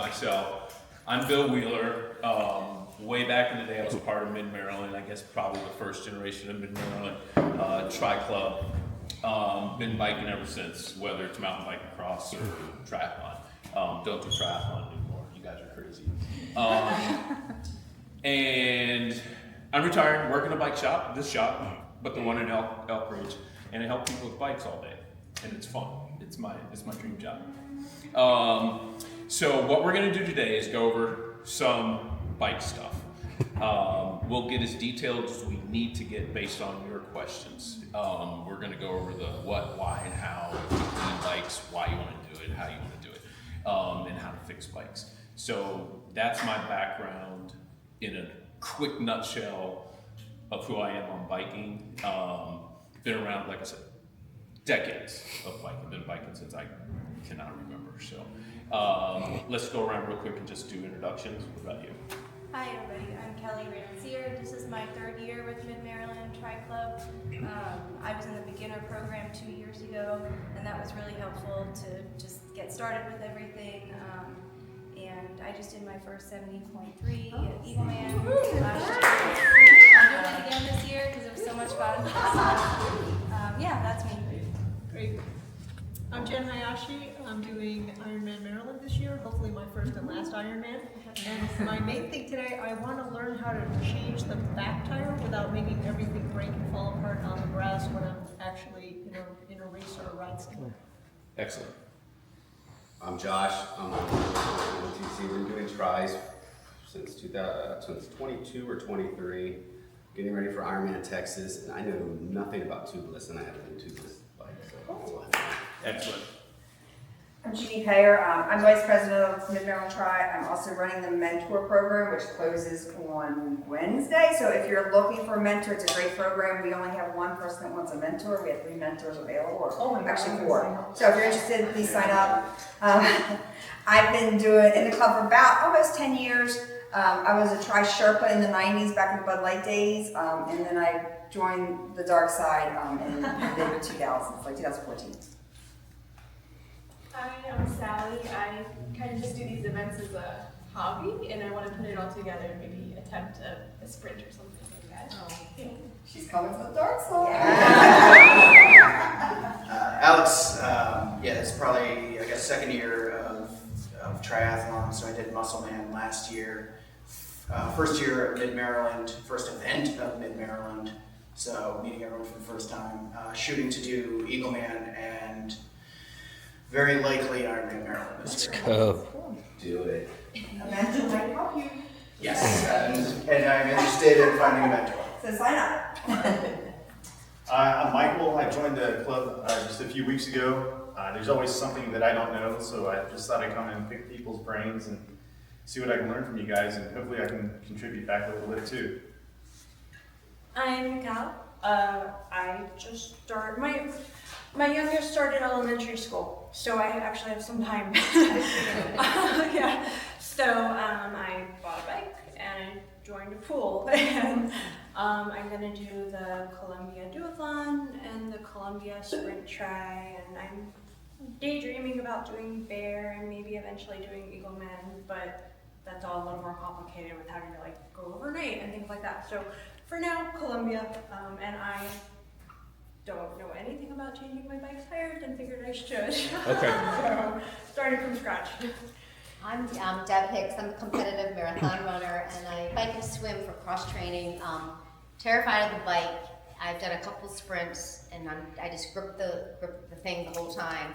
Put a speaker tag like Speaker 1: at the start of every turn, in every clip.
Speaker 1: myself. I'm Bill Wheeler. Way back in the day, I was a part of Mid-Maryland. I guess probably the first generation of Mid-Maryland Tri-Club. Been biking ever since, whether it's mountain bike, cross, or triathlon. Don't do triathlon anymore. You guys are crazy. And I'm retired, work in a bike shop, this shop, but the one in Elk Ridge, and I help people with bikes all day, and it's fun. It's my dream job. So what we're gonna do today is go over some bike stuff. We'll get as detailed as we need to get based on your questions. We're gonna go over the what, why, and how to clean bikes, why you wanna do it, how you wanna do it, and how to fix bikes. So that's my background in a quick nutshell of who I am on biking. Been around, like I said, decades of biking. I've been biking since I cannot remember. So let's go around real quick and just do introductions. What about you?
Speaker 2: Hi everybody, I'm Kelly Rancier. This is my third year with Mid-Maryland Tri-Club. I was in the beginner program 2 years ago, and that was really helpful to just get started with everything. And I just did my first 70.3 at Eagleman last year. I'm doing it again this year because it was so much fun. Yeah, that's me.
Speaker 3: Great. I'm Jen Hayashi. I'm doing Ironman Maryland this year, hopefully my first and last Ironman. And my main thing today, I want to learn how to change the back tire without making everything break and fall apart on the grass when I'm actually in a race or a ride somewhere.
Speaker 1: Excellent.
Speaker 4: I'm Josh. I'm on MMTC. Been doing tries since 22 or 23. Getting ready for Ironman in Texas, and I know nothing about tubeless, and I have a new tubeless bike. So
Speaker 1: Excellent.
Speaker 5: I'm Jeannie Payer. I'm Vice President of Mid-Maryland Tri. I'm also running the Mentor program, which closes on Wednesday. So if you're looking for a mentor, it's a great program. We only have one person that wants a mentor. We have 3 mentors available, or actually 4. So if you're interested, please sign up. I've been doing in the club for about almost 10 years. I was a Tri Sherpa in the 90s, back in the Bud Light days, and then I joined the dark side in the 2014.
Speaker 6: Hi, I'm Sally. I kind of just do these events as a hobby, and I want to put it all together, maybe attempt a sprint or something like that.
Speaker 5: Oh, she's coming to the dark side.
Speaker 7: Alex, it's probably, I guess, second year of triathlon, so I did Muscleman last year. First year at Mid-Maryland, first event of Mid-Maryland, so meeting everyone for the first time. Shooting to do Eagleman and very likely Ironman Maryland this year.
Speaker 8: Let's go.
Speaker 4: do it.
Speaker 5: A mentor might help you.
Speaker 7: Yes, and I'm interested in finding a mentor.
Speaker 5: So sign up.
Speaker 9: I'm Michael. I joined the club just a few weeks ago. There's always something that I don't know, so I just thought I'd come and pick people's brains and see what I can learn from you guys, and hopefully I can contribute back a little bit too.
Speaker 10: I'm Cal. I just started, my youngest started elementary school, so I actually have some time. Yeah. So I bought a bike and I joined a pool, and I'm gonna do the Columbia Duathlon and the Columbia Sprint Tri, and I'm daydreaming about doing Bear and maybe eventually doing Eagleman, but that's all a little more complicated with having to like go overnight and things like that. So for now, Columbia, and I don't know anything about changing my bike tires and figured I should.
Speaker 1: Okay.
Speaker 10: So starting from scratch.
Speaker 11: I'm Deb Hicks. I'm a competitive marathon runner, and I bike and swim for cross training. Terrified of the bike. I've done a couple sprints, and I just grip the thing the whole time.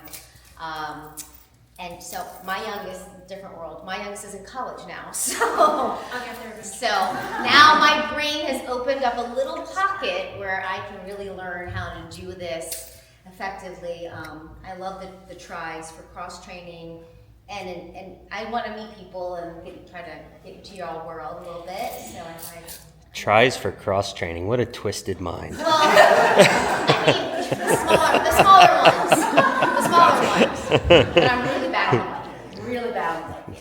Speaker 11: And so my youngest, different world. My youngest is in college now, so
Speaker 10: I'll get there.
Speaker 11: So now my brain has opened up a little pocket where I can really learn how to do this effectively. I love the tries for cross training, and I want to meet people and try to get into your world a little bit. So I find
Speaker 8: Tries for cross training. What a twisted mind.
Speaker 11: well, I mean the smaller ones, but I'm really bad at them. Really bad at them.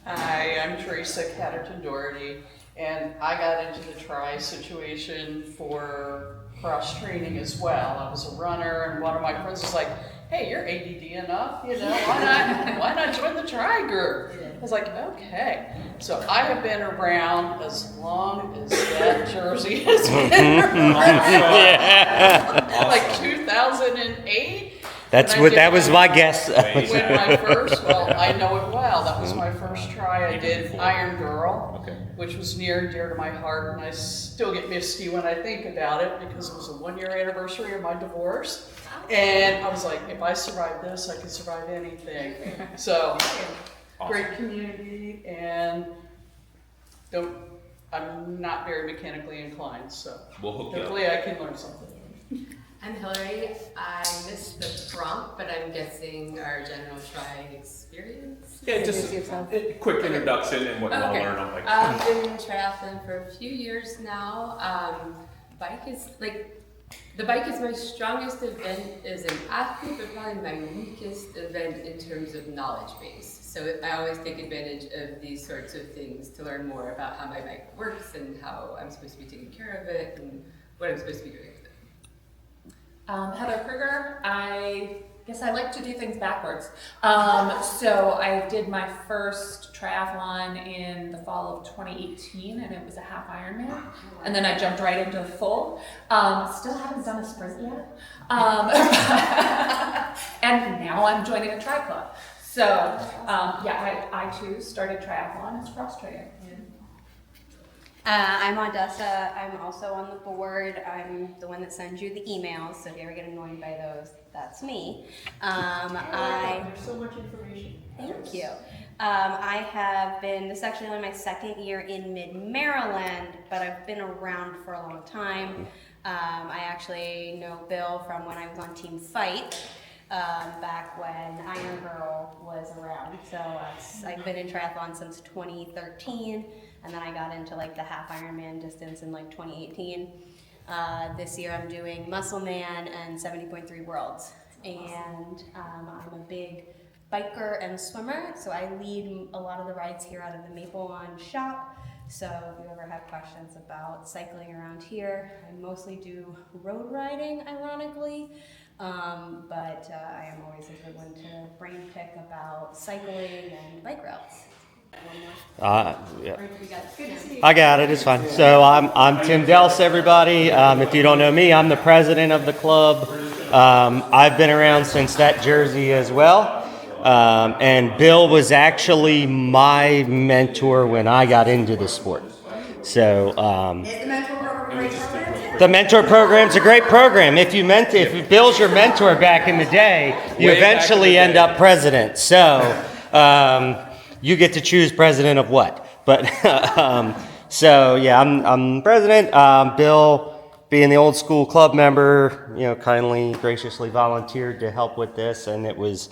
Speaker 12: Hi, I'm Teresa Catterton-Doherty, and I got into the tri situation for cross training as well. I was a runner, and one of my friends was like, hey, you're ADD enough, you know, why not join the tri group? I was like, okay. So I have been around as long as that jersey has been around. Like 2008.
Speaker 8: That was my guess.
Speaker 12: When my first, well, I know it well. That was my first try. I did Iron Girl, which was near and dear to my heart, and I still get misty when I think about it because it was a 1-year anniversary of my divorce. And I was like, if I survive this, I can survive anything. So, great community, and I'm not very mechanically inclined, so
Speaker 1: We'll hook you up.
Speaker 12: hopefully I can learn something.
Speaker 13: I'm Hillary. I missed the prompt, but I'm guessing our general tri experience.
Speaker 1: Yeah, just a quick introduction and what you want to learn on bike.
Speaker 13: I've been in triathlon for a few years now. The bike is my strongest event as an athlete, but probably my weakest event in terms of knowledge base. So I always take advantage of these sorts of things to learn more about how my bike works and how I'm supposed to be taking care of it and what I'm supposed to be doing with it.
Speaker 14: Heather Kruger. I guess I like to do things backwards. So I did my first triathlon in the fall of 2018, and it was a half Ironman. And then I jumped right into a full. Still haven't done a sprint yet. And now I'm joining a tri club. So I too started triathlon as cross training.
Speaker 2: I'm Odessa. I'm also on the board. I'm the one that sends you the emails, so if you ever get annoyed by those, that's me.
Speaker 3: There's so much information.
Speaker 2: Thank you. I have been, this is actually only my second year in Mid-Maryland, but I've been around for a long time. I actually know Bill from when I was on Team Fight, back when Iron Girl was around. So I've been in triathlon since 2013. And then I got into like the half Ironman distance in like 2018. This year I'm doing Muscle Man and 70.3 Worlds. And I'm a big biker and swimmer, so I lead a lot of the rides here out of the Maple Lawn shop. So if you ever have questions about cycling around here, I mostly do road riding, ironically. But I am always a good one to brain pick about cycling and bike routes.
Speaker 8: Yeah. I got it. It's fine. So I'm Tim Dels, everybody. If you don't know me, I'm the president of the club. I've been around since that jersey as well. And Bill was actually my mentor when I got into the sport. So the mentor program's a great program. If Bill's your mentor back in the day, you eventually end up president. So. You get to choose president of what, but so yeah, I'm president. Bill, being the old school club member, kindly, graciously volunteered to help with this, and it was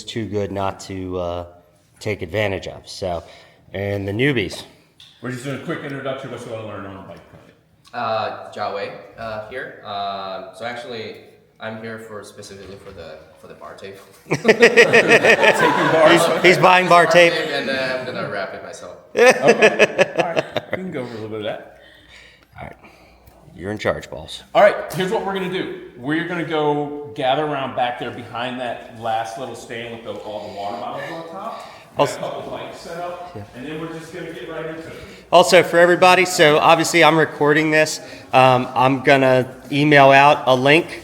Speaker 8: too good not to take advantage of. So, and the newbies.
Speaker 1: We're just doing a quick introduction of what you want to learn on the bike.
Speaker 15: Jawei here. So actually, I'm here specifically for the bar tape.
Speaker 8: He's buying bar tape.
Speaker 15: And I'm gonna wrap it myself.
Speaker 1: Okay. All right. We can go over a little bit of that.
Speaker 8: All right. You're in charge, boss.
Speaker 1: All right. Here's what we're gonna do. We're gonna go gather around back there behind that last little stand with all the water bottles on top. Got a couple lights set up, and then we're just gonna get right into it.
Speaker 8: Also, for everybody, so obviously I'm recording this. I'm gonna email out a link.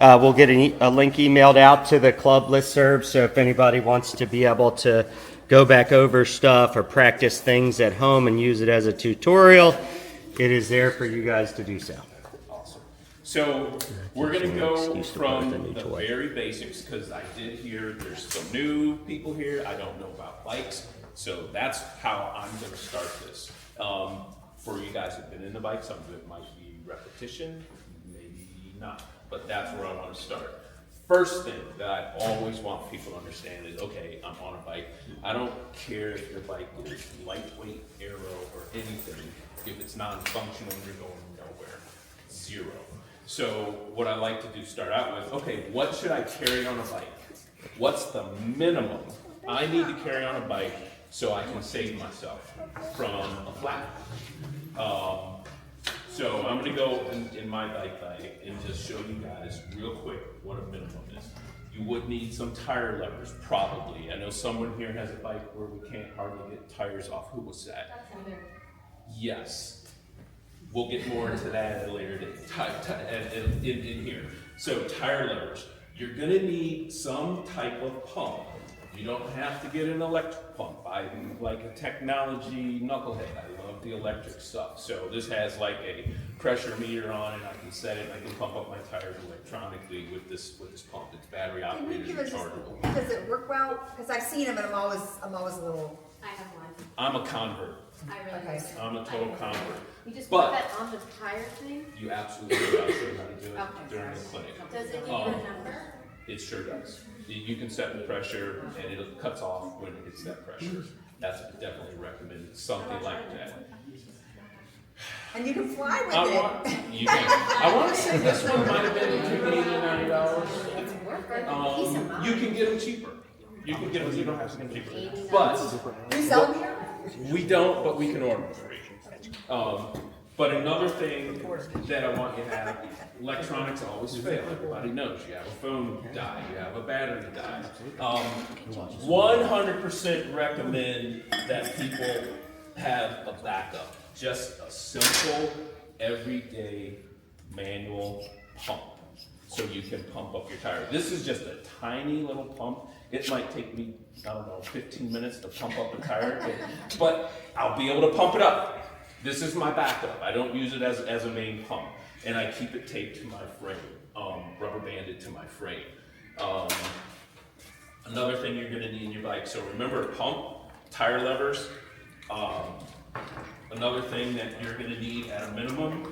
Speaker 8: We'll get a link emailed out to the club listserv, so if anybody wants to be able to go back over stuff or practice things at home and use it as a tutorial, it is there for you guys to do so.
Speaker 1: Awesome. So we're going to go from the very basics, because I did hear there's some new people here. I don't know about bikes, so that's how I'm going to start this. For you guys who've been in the bike, some of it might be repetition, maybe not. But that's where I want to start. First thing that I always want people to understand is, okay, I'm on a bike. I don't care if your bike is lightweight, aero, or anything. If it's non-functional, you're going nowhere. Zero. So what I like to do, start out with, okay, what should I carry on a bike? What's the minimum I need to carry on a bike so I can save myself from a flat? So I'm going to go in my bike bag and just show you guys real quick what a minimum is. You would need some tire levers, probably. I know someone here has a bike where we can't hardly get tires off. Who was that? Yes. We'll get more into that at a later date, in here. So tire levers. You're gonna need some type of pump. You don't have to get an electric pump. I'm like a technology knucklehead. I love the electric stuff. So this has like a pressure meter on it. I can set it, I can pump up my tires electronically with this pump. It's battery
Speaker 5: Can you
Speaker 1: operated
Speaker 5: give
Speaker 1: and
Speaker 5: us,
Speaker 1: chargeable.
Speaker 5: does it work well? Because I've seen them, and I'm always a little.
Speaker 11: I have one.
Speaker 1: I'm a convert.
Speaker 11: I really
Speaker 5: Okay.
Speaker 11: do.
Speaker 1: I'm a total convert.
Speaker 11: You just
Speaker 1: But-
Speaker 11: put that on the tire thing?
Speaker 1: You absolutely do. I'll show you how to do it
Speaker 11: Okay.
Speaker 1: during the clinic.
Speaker 11: Does it give you a number?
Speaker 1: It sure does. You can set the pressure and it cuts off when it hits that pressure. That's definitely recommended, something like that.
Speaker 5: And you can fly with
Speaker 1: I
Speaker 5: it.
Speaker 1: want to say this one might have been $80,
Speaker 11: It's worth it. Peace of
Speaker 1: $90.
Speaker 11: mind.
Speaker 1: You can get them cheaper. You can get them, you don't have to get them cheaper. But
Speaker 5: You sell them here?
Speaker 1: we don't, but we can order them for you. But another thing that I want you to have, electronics always fail. Everybody knows. You have a phone die, you have a battery die. 100% recommend that people have a backup. Just a simple, everyday manual pump. So you can pump up your tire. This is just a tiny little pump. It might take me, 15 minutes to pump up a tire, but I'll be able to pump it up. This is my backup. I don't use it as a main pump. And I keep it taped to my frame, rubber banded to my frame. Another thing you're gonna need in your bike, so remember pump, tire levers. Another thing that you're gonna need at a minimum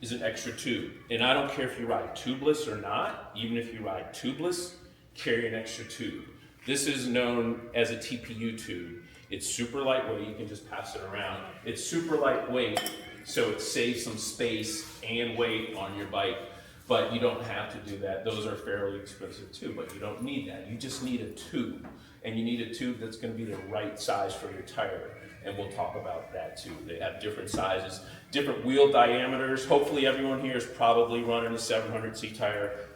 Speaker 1: is an extra tube. And I don't care if you ride tubeless or not, even if you ride tubeless, carry an extra tube. This is known as a TPU tube. It's super lightweight, you can just pass it around. It's super lightweight, so it saves some space and weight on your bike, but you don't have to do that. Those are fairly expensive too, but you don't need that. You just need a tube, and you need a tube that's gonna be the right size for your tire, and we'll talk about that too. They have different sizes, different wheel diameters. Hopefully everyone here is probably running a 700C tire.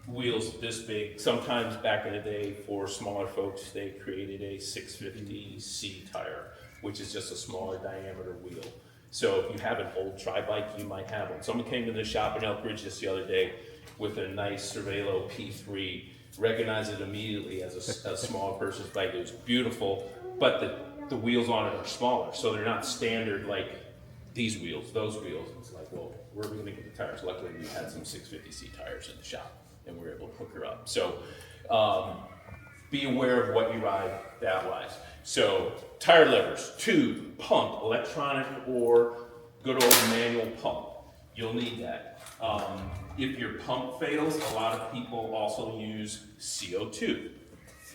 Speaker 1: Wheels this big. Sometimes back in the day, for smaller folks, they created a 650C tire, which is just a smaller diameter wheel. So if you have an old tri-bike, you might have one. Someone came to the shop in Elk Ridge just the other day with a nice Cervelo P3, recognized it immediately as a small person's bike. It was beautiful, but the wheels on it are smaller, so they're not standard like these wheels, those wheels. It's like, well, where are we gonna get the tires? Luckily, we had some 650C tires in the shop, and we were able to hook her up. So be aware of what you ride that wise. So tire levers, tube, pump, electronic, or good old manual pump. You'll need that. If your pump fails, a lot of people also use CO2,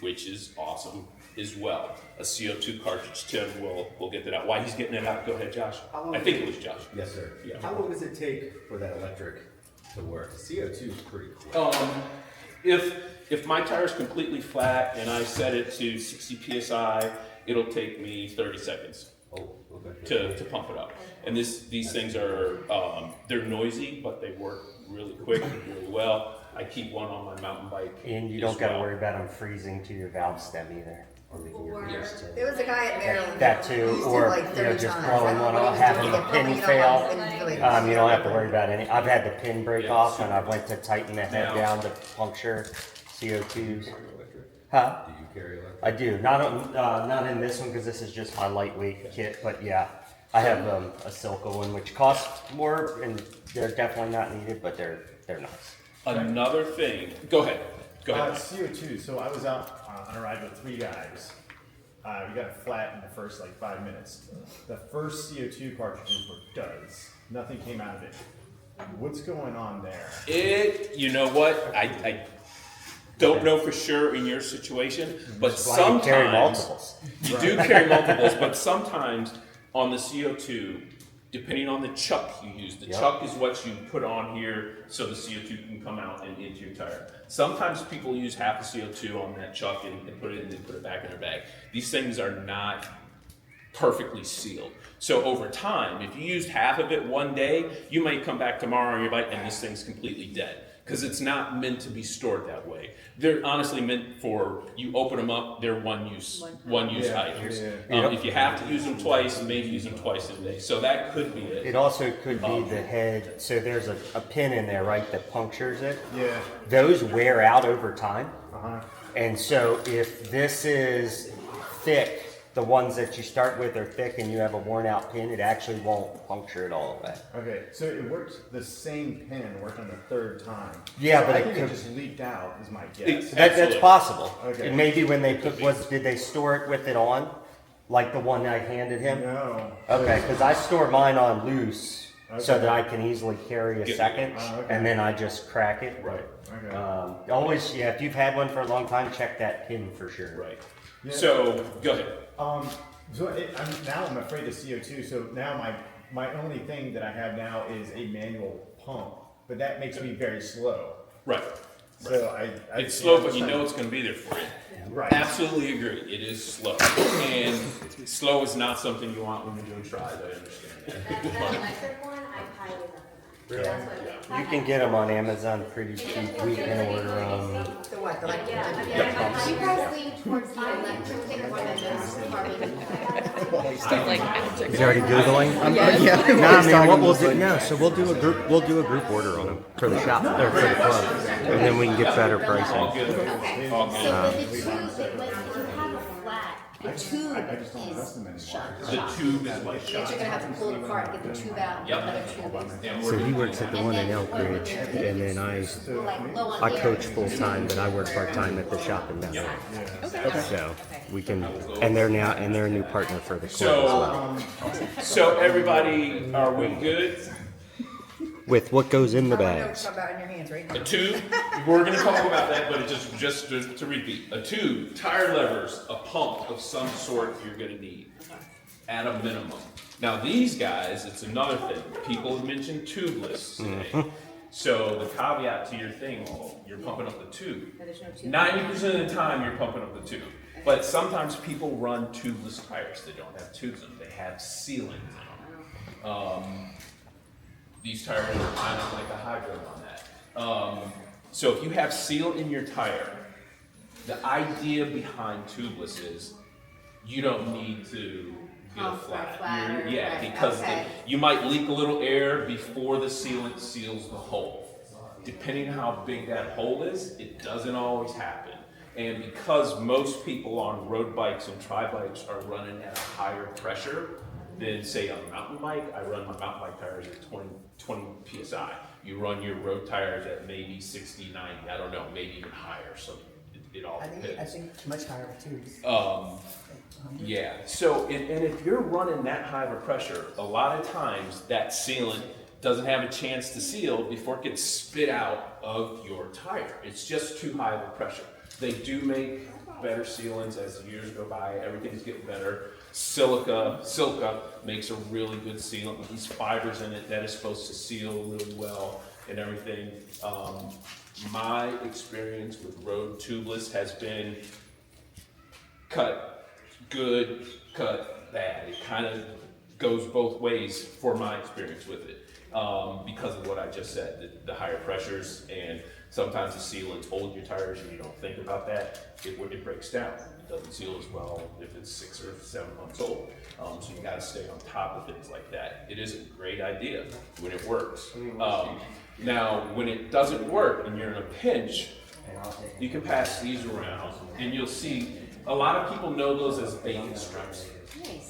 Speaker 1: which is awesome as well. A CO2 cartridge. Tim will get that out. While he's getting it out, go ahead, Josh. I think it was Josh.
Speaker 4: Yes, sir.
Speaker 1: Yeah.
Speaker 4: How long does it take for that electric to work? CO2 is pretty quick.
Speaker 1: If my tire is completely flat and I set it to 60 PSI, it'll take me 30 seconds to pump it up. And these things are, they're noisy, but they work really quick and really well. I keep one on my mountain bike.
Speaker 8: And you don't gotta worry about them freezing to your valve stem either. Or making your gears too.
Speaker 5: There was a guy at Maryland.
Speaker 8: That too,
Speaker 5: Used it
Speaker 8: or
Speaker 5: like 30
Speaker 8: just
Speaker 5: times.
Speaker 8: blowing
Speaker 5: I don't know
Speaker 8: one
Speaker 5: what he
Speaker 8: off,
Speaker 5: was
Speaker 8: having
Speaker 5: doing,
Speaker 8: the
Speaker 5: but
Speaker 8: pin
Speaker 5: you know,
Speaker 8: fail.
Speaker 5: and really-
Speaker 8: You don't have to worry about any. I've had the pin break off when I went to tighten the head down to puncture CO2s. Huh?
Speaker 4: Do you carry electric?
Speaker 8: I do. Not in this one because this is just my lightweight kit, but yeah, I have a Silca one which costs more and they're definitely not needed, but they're nice.
Speaker 1: Another thing, go ahead.
Speaker 9: CO2, so I was out on a ride with 3 guys. We got flat in the first 5 minutes. The first CO2 cartridges were duds. Nothing came out of it. What's going on there?
Speaker 1: You know what? I don't know for sure in your situation, but
Speaker 8: That's why you carry multiples.
Speaker 1: You do carry multiples, but sometimes on the CO2, depending on the chuck you use, the chuck is what you put on here so the CO2 can come out and into your tire. Sometimes people use half the CO2 on that chuck and put it back in their bag. These things are not perfectly sealed. So over time, if you used half of it one day, you might come back tomorrow on your bike and this thing's completely dead. because it's not meant to be stored that way. They're honestly meant for, you open them up, they're one use items. If you have to use them twice, maybe use them twice a day. So that could be it.
Speaker 8: It also could be the head, so there's a pin in there, right, that punctures it.
Speaker 9: Yeah.
Speaker 8: Those wear out over time.
Speaker 9: Uh-huh.
Speaker 8: And so if this is thick, the ones that you start with are thick and you have a worn out pin, it actually won't puncture it all the way.
Speaker 9: Okay, so it worked, the same pin worked on the third time.
Speaker 8: Yeah,
Speaker 9: So
Speaker 8: but
Speaker 9: I
Speaker 8: it
Speaker 9: think
Speaker 8: could-
Speaker 9: it just leaked out is my guess.
Speaker 8: That's possible.
Speaker 9: Okay.
Speaker 8: And maybe when they did they store it with it on? Like the one I handed him?
Speaker 9: No.
Speaker 8: Okay, because I store mine on loose so
Speaker 9: Okay.
Speaker 8: that I can easily carry a second,
Speaker 9: okay.
Speaker 8: and then I just crack it.
Speaker 1: Right.
Speaker 9: Okay.
Speaker 8: Always, yeah, if you've had one for a long time, check that pin for sure.
Speaker 1: Right.
Speaker 9: Yeah.
Speaker 1: So, go ahead.
Speaker 9: Now I'm afraid of CO2, so now my only thing that I have now is a manual pump, but that makes me very slow.
Speaker 1: Right.
Speaker 9: So
Speaker 1: It's slow, but you know it's going to be there for you.
Speaker 9: Right.
Speaker 1: Absolutely agree. It is slow. And slow is not something you want when you're doing tries. I understand that.
Speaker 11: That electric one, I highly recommend.
Speaker 8: Really?
Speaker 11: That's what
Speaker 8: You can get them on Amazon pretty cheap. We can order them.
Speaker 11: The what? You guys lean towards the electric one and those carbon.
Speaker 8: Is he already Googling?
Speaker 16: Yeah.
Speaker 8: No, I mean, what we'll do, no, so we'll do a group order on them for the shop, or for the club, and then we can get better pricing.
Speaker 1: All good. All good.
Speaker 11: So with the tube, if you have a flat, the tube is shut.
Speaker 1: The tube is like
Speaker 11: You're gonna have to pull it apart, get the tube out,
Speaker 1: Yep.
Speaker 11: another tube in.
Speaker 8: So he works at the one in Elk Ridge, and then I coach full-time, but I work part-time at the shop in Melbourne. So we can, and they're a new partner for the club as well.
Speaker 1: So everybody, are we good?
Speaker 8: With what goes in the
Speaker 5: I know what
Speaker 8: bags.
Speaker 5: you're talking about in your hands, right?
Speaker 1: A tube, we're going to talk about that, but just to repeat. A tube, tire levers, a pump of some sort you're going to need at a minimum. Now these guys, it's another thing. People have mentioned tubeless today. So the caveat to your thing, you're pumping up the tube. 90% of the time you're pumping up the tube. But sometimes people run tubeless tires. They don't have tubes in them. They have sealants in them. These tires are kind of like a hybrid on that. So if you have seal in your tire, the idea behind tubeless is you don't need to get a flat. Because you might leak a little air before the sealant seals the hole. Depending on how big that hole is, it doesn't always happen. And because most people on road bikes and tri-bikes are running at a higher pressure than say on a mountain bike, I run my mountain bike tires at 20 PSI. You run your road tires at maybe 60, 90, I don't know, maybe even higher, so it all depends.
Speaker 16: I think much higher tubes.
Speaker 1: Yeah, so, and if you're running that high of a pressure, a lot of times that sealant doesn't have a chance to seal before it gets spit out of your tire. It's just too high of a pressure. They do make better sealants as the years go by, everything's getting better. Silica makes a really good sealant with these fibers in it that is supposed to seal really well and everything. My experience with road tubeless has been cut good, cut bad. It kind of goes both ways for my experience with it because of what I just said, the higher pressures, and sometimes the sealants hold your tires and you don't think about that. It breaks down. It doesn't seal as well if it's 6 or 7 months old. So you got to stay on top of things like that. It is a great idea when it works. Now, when it doesn't work and you're in a pinch, you can pass these around and you'll see a lot of people know those as bacon strips.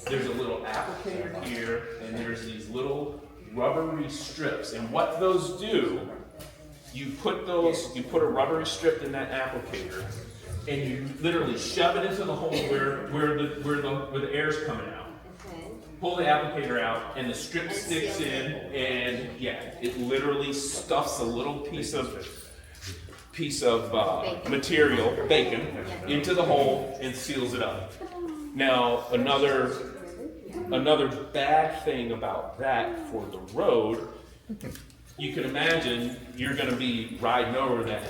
Speaker 1: There's a little applicator here and there's these little rubbery strips. And what those do, you put a rubbery strip in that applicator and you literally shove it into the hole where the air's coming out. Pull the applicator out and the strip sticks in, and it literally stuffs a little piece of material, bacon, into the hole and seals it up. Now another bad thing about that for the road, you can imagine you're going to be riding over that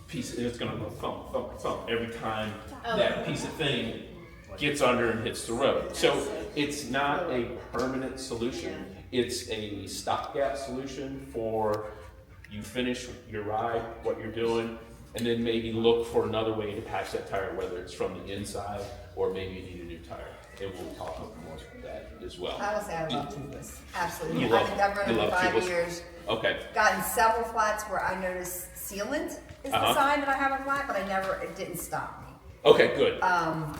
Speaker 1: piece and it's going to go thump, thump, thump every time that piece of thing gets under and hits the road. So it's not a permanent solution. It's a stopgap solution for You finish your ride, what you're doing, and then maybe look for another way to patch that tire, whether it's from the inside or maybe you need a new tire. And we'll talk more about that as well.
Speaker 5: I will say I love tubeless. Absolutely.
Speaker 1: You love-
Speaker 5: I've run
Speaker 1: you
Speaker 5: it for
Speaker 1: love
Speaker 5: 5
Speaker 1: tubeless?
Speaker 5: years.
Speaker 1: Okay.
Speaker 5: Gotten several flats where I noticed sealant is the
Speaker 1: Uh-huh.
Speaker 5: sign that I have a flat, but it didn't stop me.
Speaker 1: Okay, good.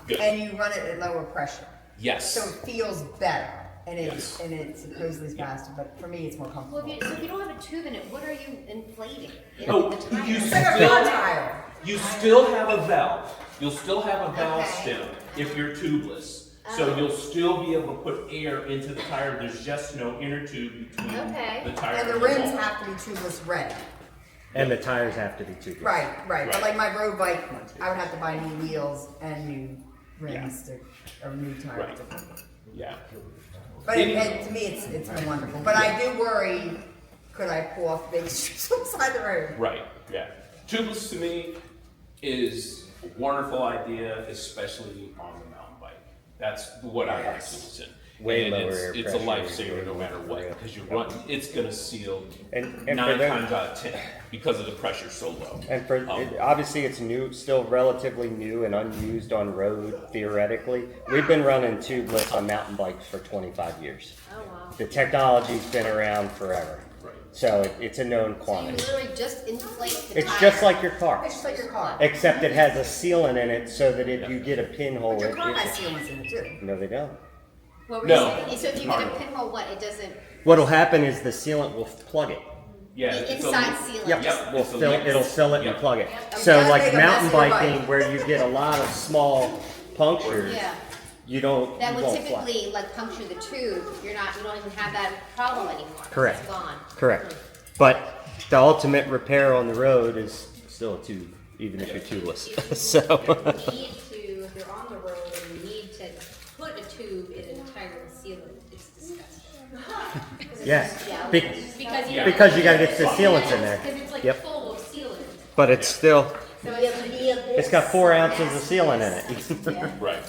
Speaker 1: Good.
Speaker 5: And you run it at lower pressure.
Speaker 1: Yes.
Speaker 5: So it feels better. And
Speaker 1: Yes.
Speaker 5: it supposedly is faster, but for me it's more comfortable.
Speaker 11: Well, so if you don't have a tube in it, what are you inflating?
Speaker 1: Oh,
Speaker 11: The tire?
Speaker 1: you
Speaker 5: It's like a car tire.
Speaker 1: You still have a valve. You'll still have a valve
Speaker 11: Okay.
Speaker 1: stem if you're tubeless. So you'll still be able to put air into the tire. There's just no inner tube between
Speaker 11: Okay.
Speaker 1: the tire
Speaker 5: And the rims have to be tubeless ready.
Speaker 8: And the tires have to be tubeless.
Speaker 5: Right. But
Speaker 1: Right.
Speaker 5: like my road bike, I would have to buy new wheels and new rims or new tires.
Speaker 1: Right. Yeah.
Speaker 5: But to me, it's been wonderful. But I do worry, could I pull off big strips on the side of the road?
Speaker 1: Right. Yeah. Tubeless to me is a wonderful idea, especially on the mountain bike. That's what I like tubeless in.
Speaker 8: Way
Speaker 1: And
Speaker 8: lower
Speaker 1: it's,
Speaker 8: air
Speaker 1: it's a
Speaker 8: pressure,
Speaker 1: lifesaver no matter what, because you run, it's gonna seal
Speaker 8: And
Speaker 1: 9
Speaker 8: for them-
Speaker 1: times out of 10 because of the pressure so low.
Speaker 8: And for obviously it's new, still relatively new and unused on road theoretically. We've been running tubeless on mountain bikes for 25 years.
Speaker 11: Oh, wow.
Speaker 8: The technology's been around forever.
Speaker 1: Right.
Speaker 8: So it's a known
Speaker 11: So you
Speaker 8: quantity.
Speaker 11: literally just inflate the
Speaker 8: It's
Speaker 11: tire.
Speaker 8: just like your car,
Speaker 5: It's just like your car.
Speaker 8: except it has a sealant in it so that if you get a pinhole,
Speaker 5: But your
Speaker 8: it
Speaker 5: car has
Speaker 8: isn't.
Speaker 5: sealants in it too.
Speaker 8: No, they don't.
Speaker 11: What were
Speaker 1: No.
Speaker 11: you saying? So if you get a pinhole, what, it doesn't,
Speaker 8: What'll happen is the sealant will plug it.
Speaker 1: Yeah.
Speaker 11: the
Speaker 1: it's a-
Speaker 11: inside sealant?
Speaker 8: Yep,
Speaker 1: Yep,
Speaker 8: will
Speaker 1: it's a
Speaker 8: fill it,
Speaker 1: leak.
Speaker 8: it'll fill it and
Speaker 1: Yep.
Speaker 8: plug it.
Speaker 5: Okay.
Speaker 8: So
Speaker 5: That's
Speaker 8: like
Speaker 5: make a
Speaker 8: mountain
Speaker 5: mess of your
Speaker 8: biking
Speaker 5: bike.
Speaker 8: where you get a lot of small punctures,
Speaker 11: Yeah.
Speaker 8: you don't,
Speaker 11: That
Speaker 8: you
Speaker 11: would
Speaker 8: won't fly.
Speaker 11: typically like puncture the tube. You don't even have that problem anymore.
Speaker 8: Correct.
Speaker 11: It's gone.
Speaker 8: Correct. But the ultimate repair on the road is still a tube, even if you're tubeless. So,
Speaker 11: You need to, if you're on the road and you need to put a tube in an entire sealant, it's disgusting.
Speaker 8: yes,
Speaker 11: Yeah,
Speaker 8: Be-
Speaker 11: because you
Speaker 8: because you gotta get the sealants in there.
Speaker 11: Because it's like
Speaker 8: Yep.
Speaker 11: full of sealant.
Speaker 8: But it's still,
Speaker 11: So it's
Speaker 8: it's got 4 ounces of sealant in it.
Speaker 1: Right.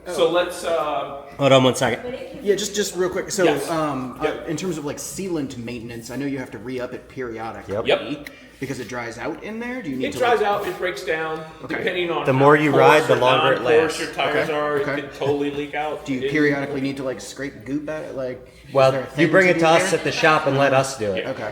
Speaker 1: So let's,
Speaker 8: Hold on one second.
Speaker 17: Yeah, just real quick. So,
Speaker 1: Yes.
Speaker 17: Yep. In terms of like sealant maintenance, I know you have to re-up it periodically.
Speaker 1: Yep.
Speaker 17: Because it dries out in there. Do you need
Speaker 1: it
Speaker 17: to?
Speaker 1: dries
Speaker 17: like,
Speaker 1: out, it breaks down,
Speaker 17: Okay.
Speaker 1: depending on
Speaker 8: The
Speaker 1: how
Speaker 8: more you ride,
Speaker 1: porous
Speaker 8: the
Speaker 1: or
Speaker 8: longer it
Speaker 1: non-porous
Speaker 8: lasts.
Speaker 1: your tires
Speaker 17: Okay,
Speaker 1: are,
Speaker 17: okay.
Speaker 1: it could totally leak out.
Speaker 17: Do you periodically need to like scrape goop at it? Like, is
Speaker 8: Well,
Speaker 17: there a
Speaker 8: you
Speaker 17: thing
Speaker 8: bring
Speaker 17: to
Speaker 8: it
Speaker 17: do
Speaker 8: to us
Speaker 17: there?
Speaker 8: at the shop and let us do it.
Speaker 17: Okay.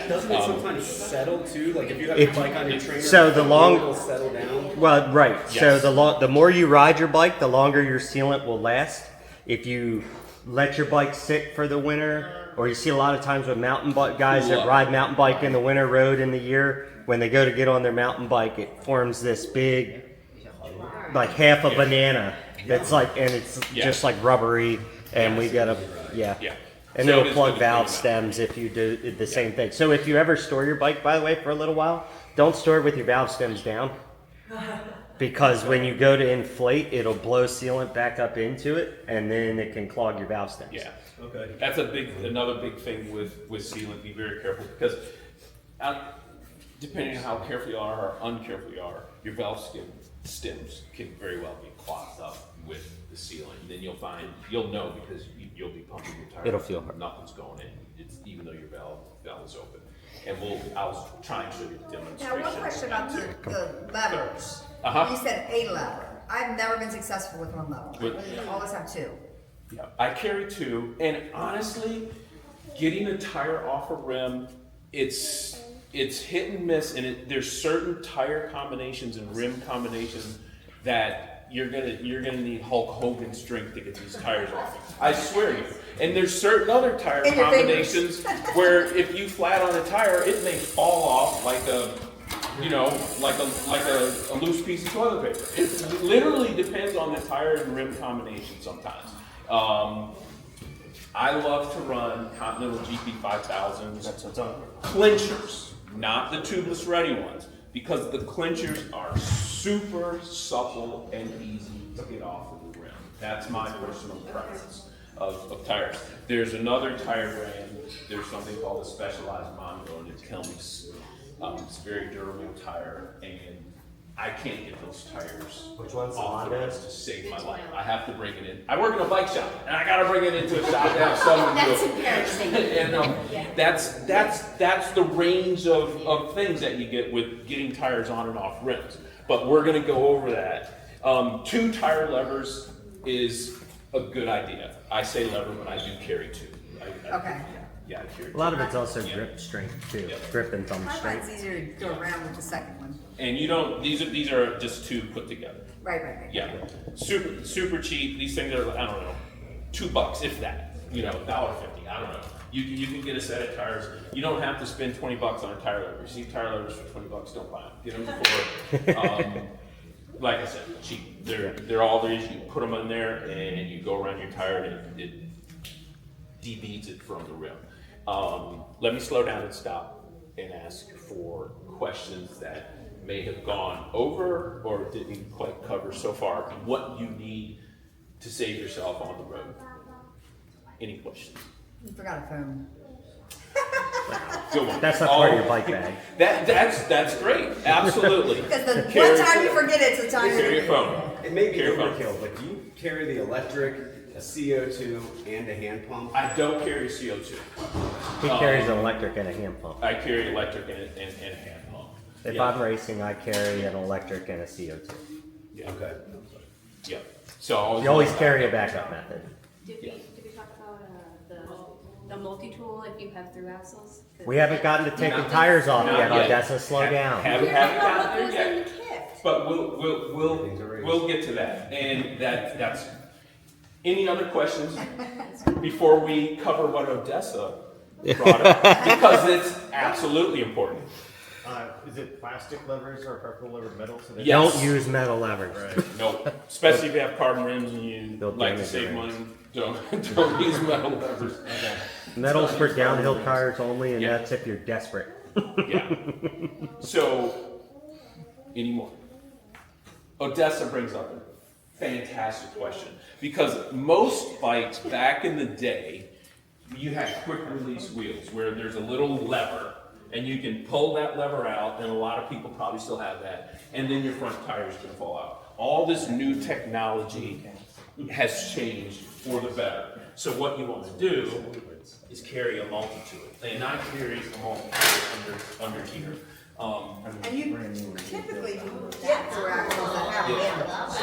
Speaker 4: Doesn't it sometimes settle too? Like if you have
Speaker 8: If-
Speaker 4: your bike on your trainer,
Speaker 8: so the long-
Speaker 4: it'll settle down.
Speaker 8: Well, right. So
Speaker 1: Yes.
Speaker 8: the more you ride your bike, the longer your sealant will last. If you let your bike sit for the winter, or you see a lot of times with mountain bike guys that ride mountain bike in the winter road in the year, when they go to get on their mountain bike, it forms this big, like half a banana. That's like, and it's
Speaker 1: Yeah.
Speaker 8: just like rubbery, and we gotta, yeah.
Speaker 1: Yeah.
Speaker 8: And
Speaker 1: So it
Speaker 8: it'll
Speaker 1: is
Speaker 8: plug
Speaker 1: good to
Speaker 8: valve
Speaker 1: clean
Speaker 8: stems if you do the same thing. So if you ever store your bike, by the way, for a little while, don't store it with your valve stems down. Because when you go to inflate, it'll blow sealant back up into it, and then it can clog your valve stems.
Speaker 1: Yeah.
Speaker 4: Okay.
Speaker 1: That's another big thing with sealant. Be very careful because depending on how careful you are or uncareful you are, your valve stems can very well be clogged up with the sealant. And then you'll know because you'll be pumping your tire.
Speaker 8: It'll feel hard.
Speaker 1: Nothing's going in. It's even though your valve is open. And I was trying to show you the
Speaker 5: Now,
Speaker 1: demonstration.
Speaker 5: one question about the levers.
Speaker 1: Uh-huh.
Speaker 5: You said a lever. I've never been successful with one lever.
Speaker 1: With-
Speaker 5: I always have 2.
Speaker 1: Yeah, I carry 2, and honestly, getting a tire off a rim, it's hit and miss, and there's certain tire combinations and rim combinations that you're gonna need Hulk Hogan strength to get these tires off. I swear to you. And there's certain other tire
Speaker 5: In your
Speaker 1: combinations where if you flat on a tire, it may fall off like a loose piece of toilet paper. It literally depends on the tire and rim combination sometimes. I love to run Continental GP 5000s clinchers, not the tubeless ready ones, because the clinchers are super supple and easy to get off of the rim. That's my personal preference of tires. There's another tire brand, there's something called a Specialized Mondo, and it's Kelmy's. It's a very durable tire, and I can't get those tires.
Speaker 8: Which one's
Speaker 1: off the
Speaker 8: Honda?
Speaker 1: roads to save my life. I have to bring it in. I work in a bike shop, and I gotta bring it into a shop to have someone do it.
Speaker 11: That's embarrassing.
Speaker 1: And that's the range of things that you get with getting tires on and off rims. But we're gonna go over that. 2 tire levers is a good idea. I say lever, but I do carry 2.
Speaker 5: Okay.
Speaker 1: Yeah, I carry 2.
Speaker 8: A lot of it's also grip strength too, grip and thumb
Speaker 5: I find
Speaker 8: strength.
Speaker 5: it's easier to go around with the second one.
Speaker 1: And you don't. These are just 2 put together.
Speaker 5: Right.
Speaker 1: Yeah, super cheap. These things are, I don't know, $2 if that. You know, $1.50. I don't know. You can get a set of tires. You don't have to spend $20 on a tire lever. You see tire levers for $20, don't buy them. Get them for, like I said, cheap. They're all there is. You put them in there and you go around your tire and it debeads it from the rim. Let me slow down and stop and ask for questions that may have gone over or didn't quite cover so far. What you need to save yourself on the road. Any questions?
Speaker 5: You forgot a phone.
Speaker 1: Good one.
Speaker 8: That's not part of your bike bag.
Speaker 1: That's great. Absolutely.
Speaker 5: Because the
Speaker 1: Carry
Speaker 5: one time you forget it, it's the time
Speaker 1: Carry your phone.
Speaker 4: It may be
Speaker 1: Carry your phone.
Speaker 4: overkill, but do you carry the electric, a CO2, and a hand pump?
Speaker 1: I don't carry CO2.
Speaker 8: He carries an electric and a hand pump.
Speaker 1: I carry electric and hand pump.
Speaker 8: If
Speaker 1: Yeah.
Speaker 8: I'm racing, I carry an electric and a CO2.
Speaker 1: Yeah.
Speaker 4: Okay.
Speaker 1: Yeah. So
Speaker 8: You always carry a backup method.
Speaker 6: Did we talk about the multi-tool if you have through axles?
Speaker 8: We haven't gotten to taking tires off
Speaker 1: Not
Speaker 8: yet,
Speaker 1: yet.
Speaker 8: Odessa. Slow down.
Speaker 1: Haven't gotten there
Speaker 6: in
Speaker 1: yet.
Speaker 6: the kit?
Speaker 1: But we'll get to that. And that's any other questions before we cover what Odessa brought up? Because it's absolutely important.
Speaker 9: Is it plastic levers or purple levered metal? So they
Speaker 1: Yes.
Speaker 8: Don't use metal levers.
Speaker 9: Right.
Speaker 1: Nope. Especially if you have carbon rims and you
Speaker 8: They'll
Speaker 1: like to
Speaker 8: damage
Speaker 1: save
Speaker 8: your
Speaker 1: money.
Speaker 8: rims.
Speaker 1: Don't use metal levers.
Speaker 8: Metal's for downhill tires only, and
Speaker 1: Yeah.
Speaker 8: that's if you're desperate.
Speaker 1: Yeah. So, any more? Odessa brings up a fantastic question because most bikes back in the day, you had quick release wheels where there's a little lever and you can pull that lever out, and a lot of people probably still have that, and then your front tire is going to fall out. All this new technology has changed for the better. So what you want to do is carry a multi-tool, and I carry a multi-tool under here.
Speaker 5: And you typically get through axles that have handles.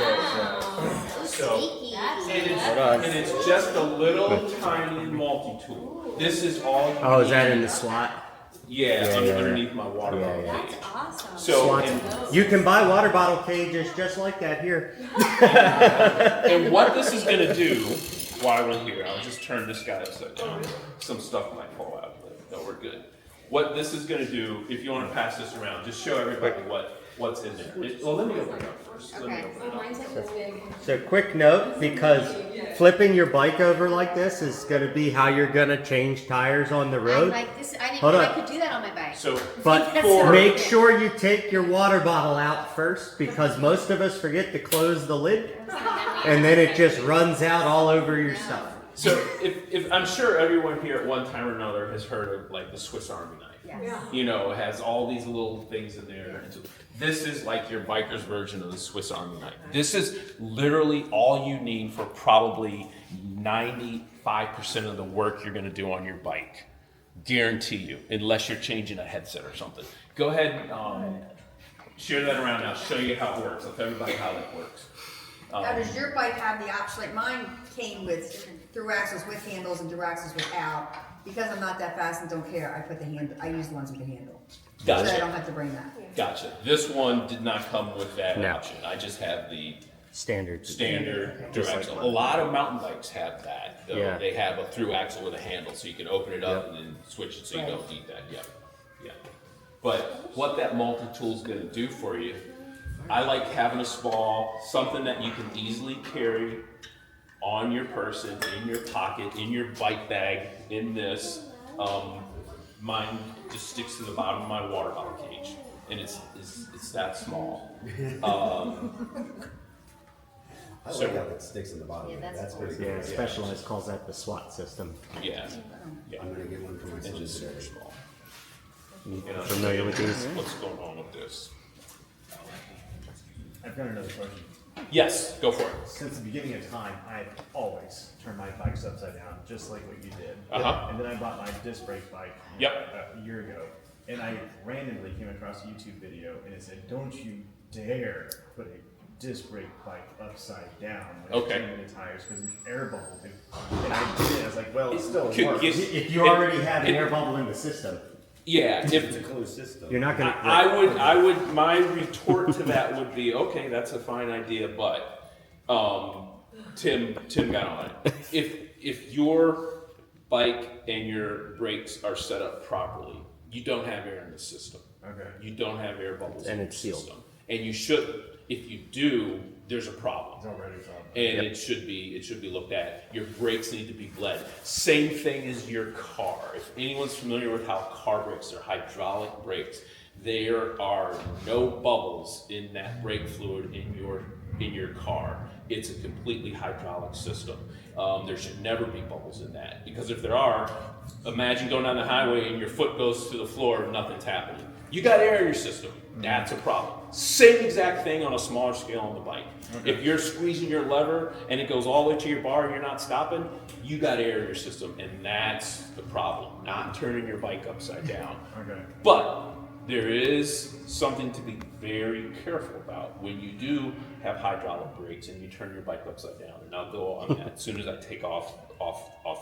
Speaker 1: And it's just a little tiny multi-tool. This is all you
Speaker 8: Oh, is that
Speaker 1: need.
Speaker 8: in the slot?
Speaker 1: Yeah,
Speaker 8: Yeah.
Speaker 1: underneath my water bottle
Speaker 8: Yeah.
Speaker 1: cage.
Speaker 6: Awesome.
Speaker 1: So,
Speaker 8: Slots. You can buy water bottle cages just like that here.
Speaker 1: and what this is going to do, while we're here, I'll just turn this guy upside down. Some stuff might fall out, but no, we're good. What this is going to do, if you want to pass this around, just show everybody what's in there. Well, let me open it up first. Let me
Speaker 11: Okay.
Speaker 1: open it up.
Speaker 6: Mine's like this big.
Speaker 8: So quick note, because flipping your bike over like this is going to be how you're going to change tires on the
Speaker 11: I'm
Speaker 8: road.
Speaker 11: like this. I didn't
Speaker 8: Hold
Speaker 11: know
Speaker 8: on.
Speaker 11: I could do that on my bike.
Speaker 1: So,
Speaker 8: But
Speaker 11: That's
Speaker 1: for-
Speaker 8: make sure you take your water bottle out first, because most of us forget to close the lid, and then it just runs out all over your stuff.
Speaker 1: So if I'm sure everyone here at one time or another has heard of like the Swiss Army knife.
Speaker 5: Yes.
Speaker 1: You know, it has all these little things in there. And so this is like your biker's version of the Swiss Army knife. This is literally all you need for probably 95% of the work you're going to do on your bike. Guarantee you, unless you're changing a headset or something. Go ahead and share that around now. Show you how it works. I'll tell everybody how that works.
Speaker 5: Now, does your bike have the option, like mine came with through axles with handles and through axles without. Because I'm not that fast and don't care, I use the ones with the handle.
Speaker 1: Gotcha.
Speaker 5: So I don't have to bring that.
Speaker 1: Gotcha. This one did not come with that
Speaker 8: No.
Speaker 1: option. I just have the
Speaker 8: Standard.
Speaker 1: standard
Speaker 8: Just
Speaker 1: through
Speaker 8: like
Speaker 1: axle.
Speaker 8: mine.
Speaker 1: A lot of mountain bikes have that. Though.
Speaker 8: Yeah.
Speaker 1: They have a through axle with a handle, so you can open it up
Speaker 8: Yep.
Speaker 1: and then switch it so you don't need that. Yep. Yeah. But what that multi-tool is going to do for you, I like having a small, something that you can easily carry on your person, in your pocket, in your bike bag, in this. Mine just sticks to the bottom of my water bottle cage, and it's that small.
Speaker 4: I
Speaker 1: So-
Speaker 4: like how it sticks in the bottom.
Speaker 11: Yeah,
Speaker 4: That's
Speaker 11: cool.
Speaker 4: pretty
Speaker 8: Yeah,
Speaker 4: good.
Speaker 8: Specialized calls that the SWAT system.
Speaker 1: Yeah. Yeah.
Speaker 4: I'm gonna get one for my
Speaker 1: It's
Speaker 4: son
Speaker 1: just
Speaker 4: today.
Speaker 1: super small.
Speaker 8: You
Speaker 1: You know,
Speaker 8: familiar with these?
Speaker 1: What's going on with this?
Speaker 9: I've got another question.
Speaker 1: Yes, go for it.
Speaker 9: Since the beginning of time, I've always turned my bikes upside down, just like what you did.
Speaker 1: Uh-huh.
Speaker 9: And then I bought my disc brake bike a year ago. And I randomly came across a YouTube video and it said, don't you dare put a disc brake bike upside down when you're changing the tires because an air bubble could. And I did it. I was like, well, it still works.
Speaker 8: If you already have an air bubble in the system.
Speaker 1: Yeah, if
Speaker 8: it's a closed system. You're not gonna.
Speaker 1: I would. My retort to that would be, okay, that's a fine idea, but Tim got on it. If your bike and your brakes are set up properly, you don't have air in the system.
Speaker 9: Okay.
Speaker 1: You don't have air bubbles
Speaker 8: And
Speaker 1: in
Speaker 8: it's
Speaker 1: the
Speaker 8: sealed.
Speaker 1: system, and you should. If you do, there's a problem.
Speaker 9: It's already a problem.
Speaker 1: And it should be looked at. Your brakes need to be bled. Same thing as your car. If anyone's familiar with how car brakes are hydraulic brakes, there are no bubbles in that brake fluid in your car. It's a completely hydraulic system. There should never be bubbles in that, because if there are, imagine going down the highway and your foot goes to the floor and nothing's happening. You got air in your system. That's a problem. Same exact thing on a smaller scale on the bike.
Speaker 9: Okay.
Speaker 1: If you're squeezing your lever and it goes all the way to your bar and you're not stopping, you got air in your system, and that's the problem, not turning your bike upside down.
Speaker 9: Okay.
Speaker 1: But there is something to be very careful about when you do have hydraulic brakes and you turn your bike upside down. And I'll go on that as soon as I take off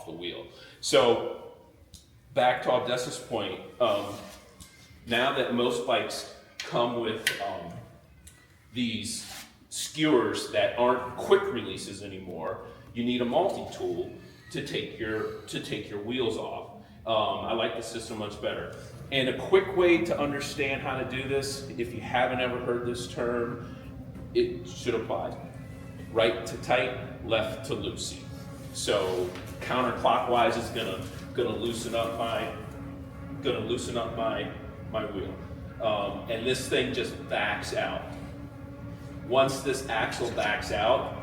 Speaker 1: the wheel. So back to Odessa's point, now that most bikes come with these skewers that aren't quick releases anymore, you need a multi-tool to take your wheels off. I like the system much better. And a quick way to understand how to do this, if you haven't ever heard this term, it should apply. Right to tight, left to loosey. So counterclockwise is gonna loosen up my wheel. And this thing just backs out. Once this axle backs out,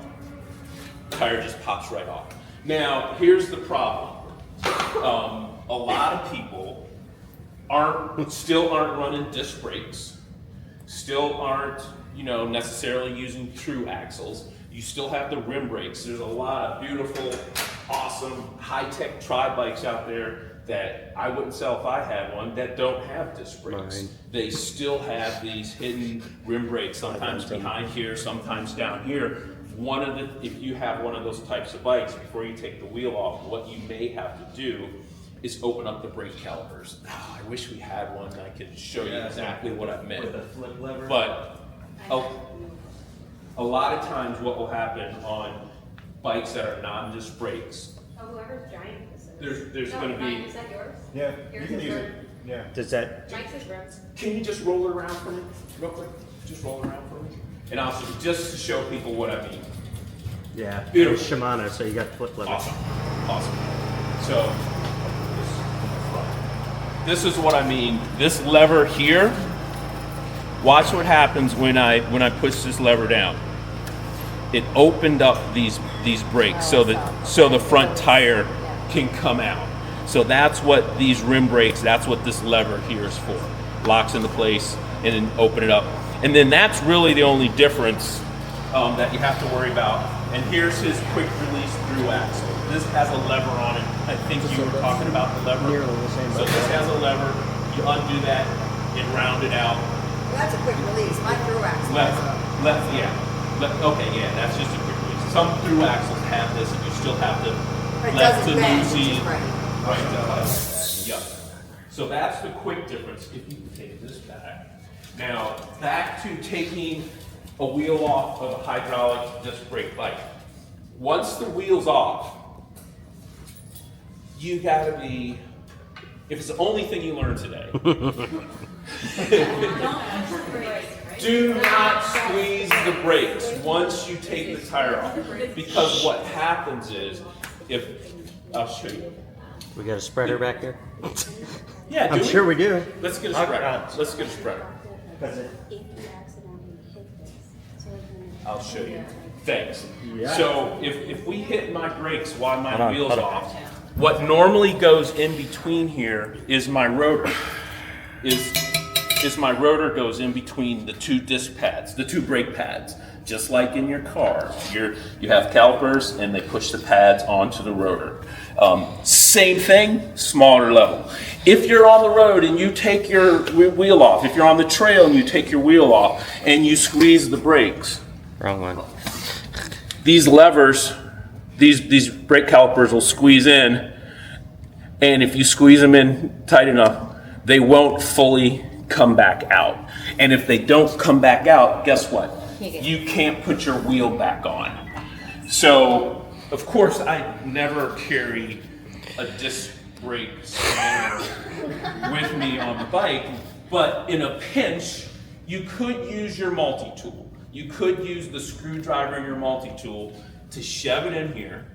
Speaker 1: tire just pops right off. Now, here's the problem. A lot of people still aren't running disc brakes, still aren't, necessarily using true axles. You still have the rim brakes. There's a lot of beautiful, awesome, high-tech tri-bikes out there that I wouldn't sell if I had one, that don't have disc brakes.
Speaker 8: Mine.
Speaker 1: They still have these hidden rim brakes, sometimes behind here, sometimes down here. If you have one of those types of bikes, before you take the wheel off, what you may have to do is open up the brake calipers. I wish we had one that I could show you exactly what I meant.
Speaker 8: With a flip lever.
Speaker 1: But a lot of times what will happen on bikes that are non-disc brakes,
Speaker 6: whoever's giant this is.
Speaker 1: there's going to be...
Speaker 6: Is that yours?
Speaker 9: Yeah,
Speaker 6: Yours
Speaker 9: you can
Speaker 6: is
Speaker 9: use
Speaker 6: red.
Speaker 9: it. Yeah.
Speaker 8: Does that?
Speaker 6: Mike's is red.
Speaker 1: Can you just roll it around for me, real quick? Just roll it around for me. And I'll just to show people what I mean.
Speaker 8: Yeah.
Speaker 1: Beautiful.
Speaker 8: It's Shimano, so you got flip lever.
Speaker 1: Awesome. So this is what I mean. This lever here. Watch what happens when I push this lever down. It opened up these brakes so the front tire can come out. So that's what these rim brakes, that's what this lever here is for. Locks into place and then open it up. And then that's really the only difference that you have to worry about. And here's his quick release through axle. This has a lever on it. I think you were talking about the lever. So this has a lever. You undo that and round it out.
Speaker 5: Well, that's a quick release. My through axle.
Speaker 1: Left, yeah. Okay, yeah, that's just a quick release. Some through axles have this, and you still have to left to loosey. Right. Yeah. So that's the quick difference. If you can take this back. Now, back to taking a wheel off of a hydraulic disc brake bike. Once the wheel's off, you gotta be, if it's the only thing you learned today, do not squeeze the brakes once you take the tire off. Because what happens is, I'll show you.
Speaker 8: We got a spreader back here?
Speaker 1: Yeah,
Speaker 8: I'm sure we do.
Speaker 1: Let's get a spreader. Let's get a spreader. I'll show you. Thanks.
Speaker 8: Yeah.
Speaker 1: So if we hit my brakes while my
Speaker 8: Hold on,
Speaker 1: wheel's
Speaker 8: hold on.
Speaker 1: off, what normally goes in between here is my rotor. Is my rotor goes in between the two disc pads, the two brake pads. just like in your car. You have calipers and they push the pads onto the rotor. Same thing, smaller level. If you're on the road and you take your wheel off, if you're on the trail and you take your wheel off and you squeeze the brakes.
Speaker 8: Wrong one.
Speaker 1: These levers, these brake calipers will squeeze in, and if you squeeze them in tight enough, they won't fully come back out. And if they don't come back out, guess what? You can't put your wheel back on. So, of course, I never carry a disc brake spanner with me on the bike, but in a pinch, you could use your multi-tool. You could use the screwdriver in your multi-tool to shove it in here.